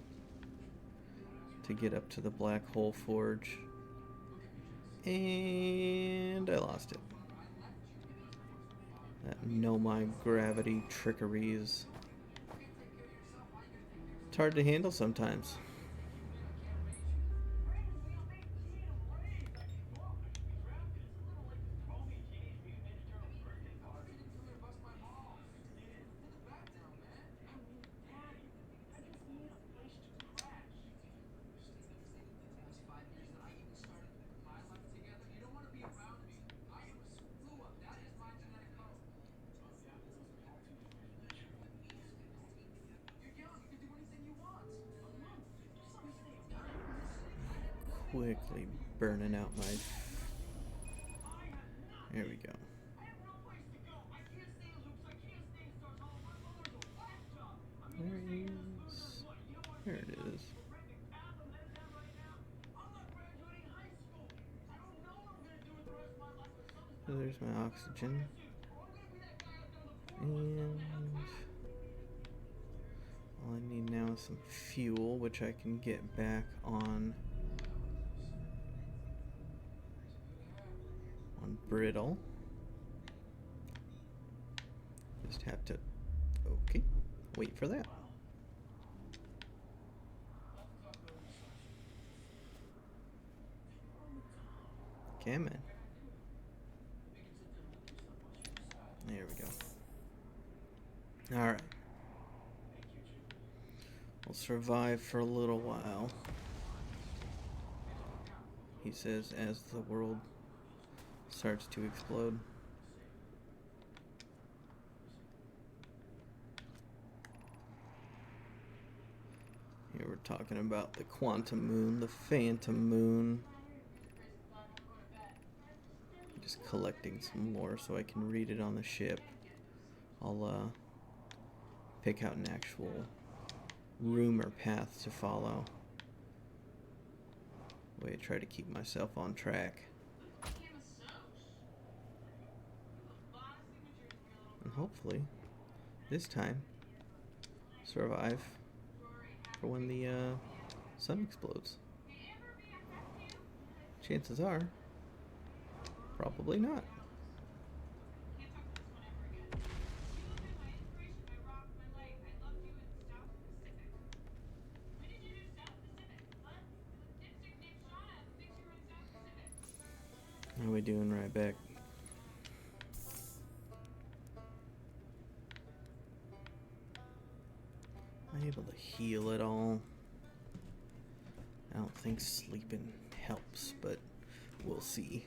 Speaker 1: get up to the Black Hole Forge. And I lost it. That Nomai gravity trickeries. It's hard to handle sometimes. Quickly burning out my... There we go. There it is. So there's my oxygen. And all I need now is some fuel, which I can get back on Brittle. Just have to, okay, wait for that. Come on. There we go. Alright. We'll survive for a little while. He says as the world starts to explode. Here we're talking about the quantum moon, the phantom moon. Just collecting some more so I can read it on the ship. I'll pick out an actual room or path to follow. Way to try to keep myself on track. And hopefully, this time, survive for when the sun explodes. Chances are, probably not. How are we doing right back? Am I able to heal at all? I don't think sleeping helps, but we'll see.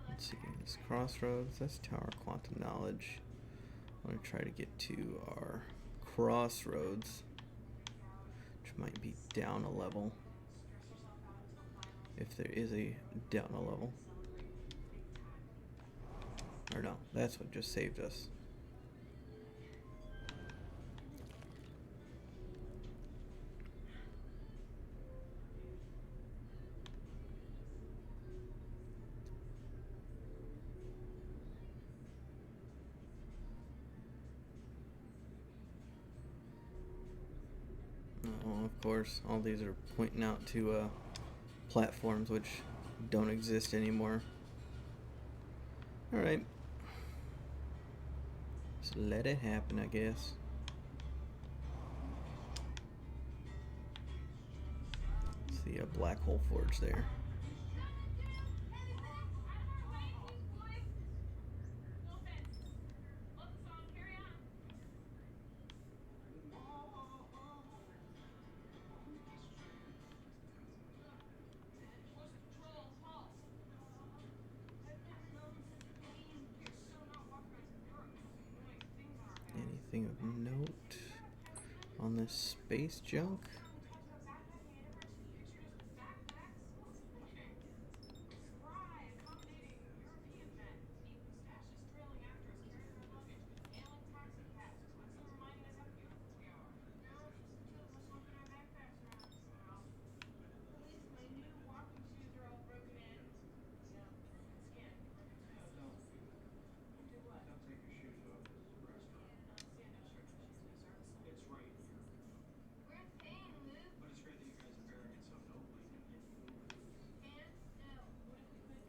Speaker 1: Let's see, this crossroads, that's Tower Quantum Knowledge. I'm going to try to get to our crossroads, which might be down a level, if there is a down a level. Or no, that's what just saved us. Oh, of course, all these are pointing out to platforms which don't exist anymore. Alright. Just let it happen, I guess. See a black hole forge there. Anything of note on this space junk?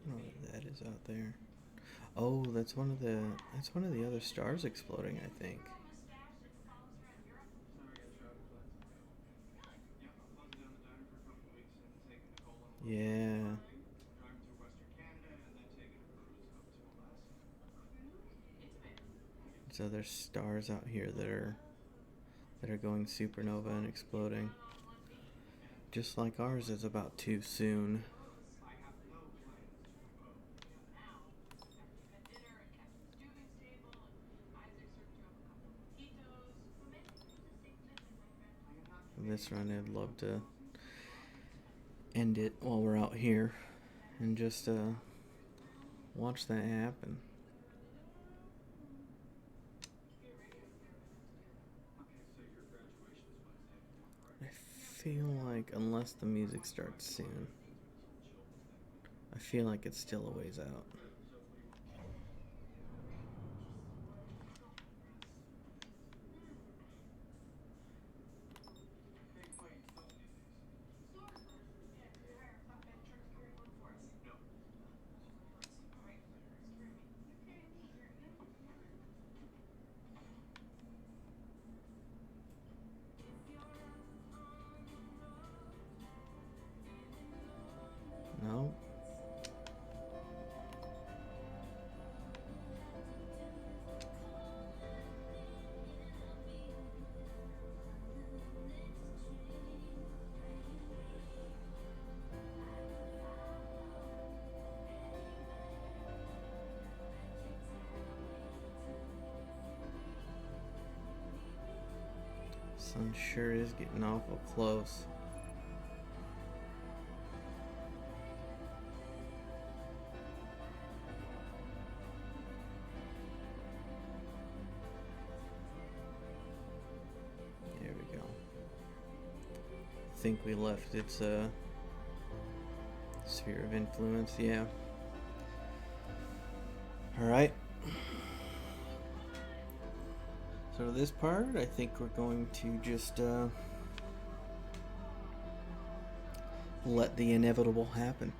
Speaker 1: Oh, that is out there. Oh, that's one of the other stars exploding, I think. Yeah. So there's stars out here that are going supernova and exploding. Just like ours is about too soon. This run, I'd love to end it while we're out here and just watch that happen. I feel like unless the music starts soon, I feel like it's still a ways out. Sun sure is getting awful close. There we go. I think we left its sphere of influence, yeah. Alright. So this part, I think we're going to just let the inevitable happen.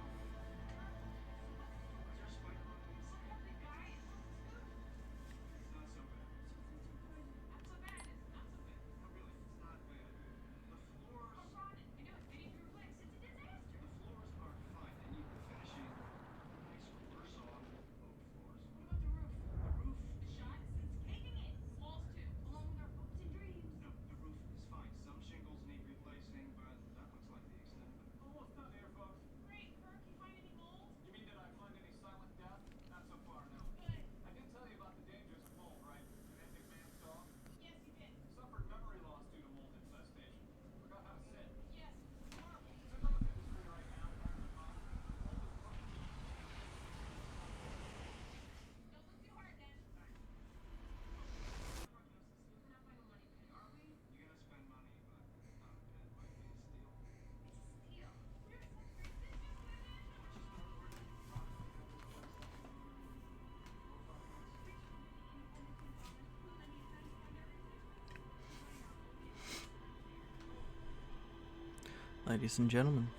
Speaker 1: Ladies and gentlemen,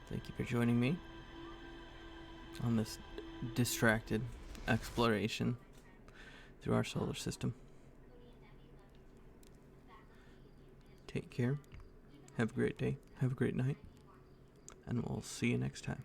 Speaker 1: thank you for joining me on this distracted exploration through our solar system. Take care. Have a great day. Have a great night. And we'll see you next time.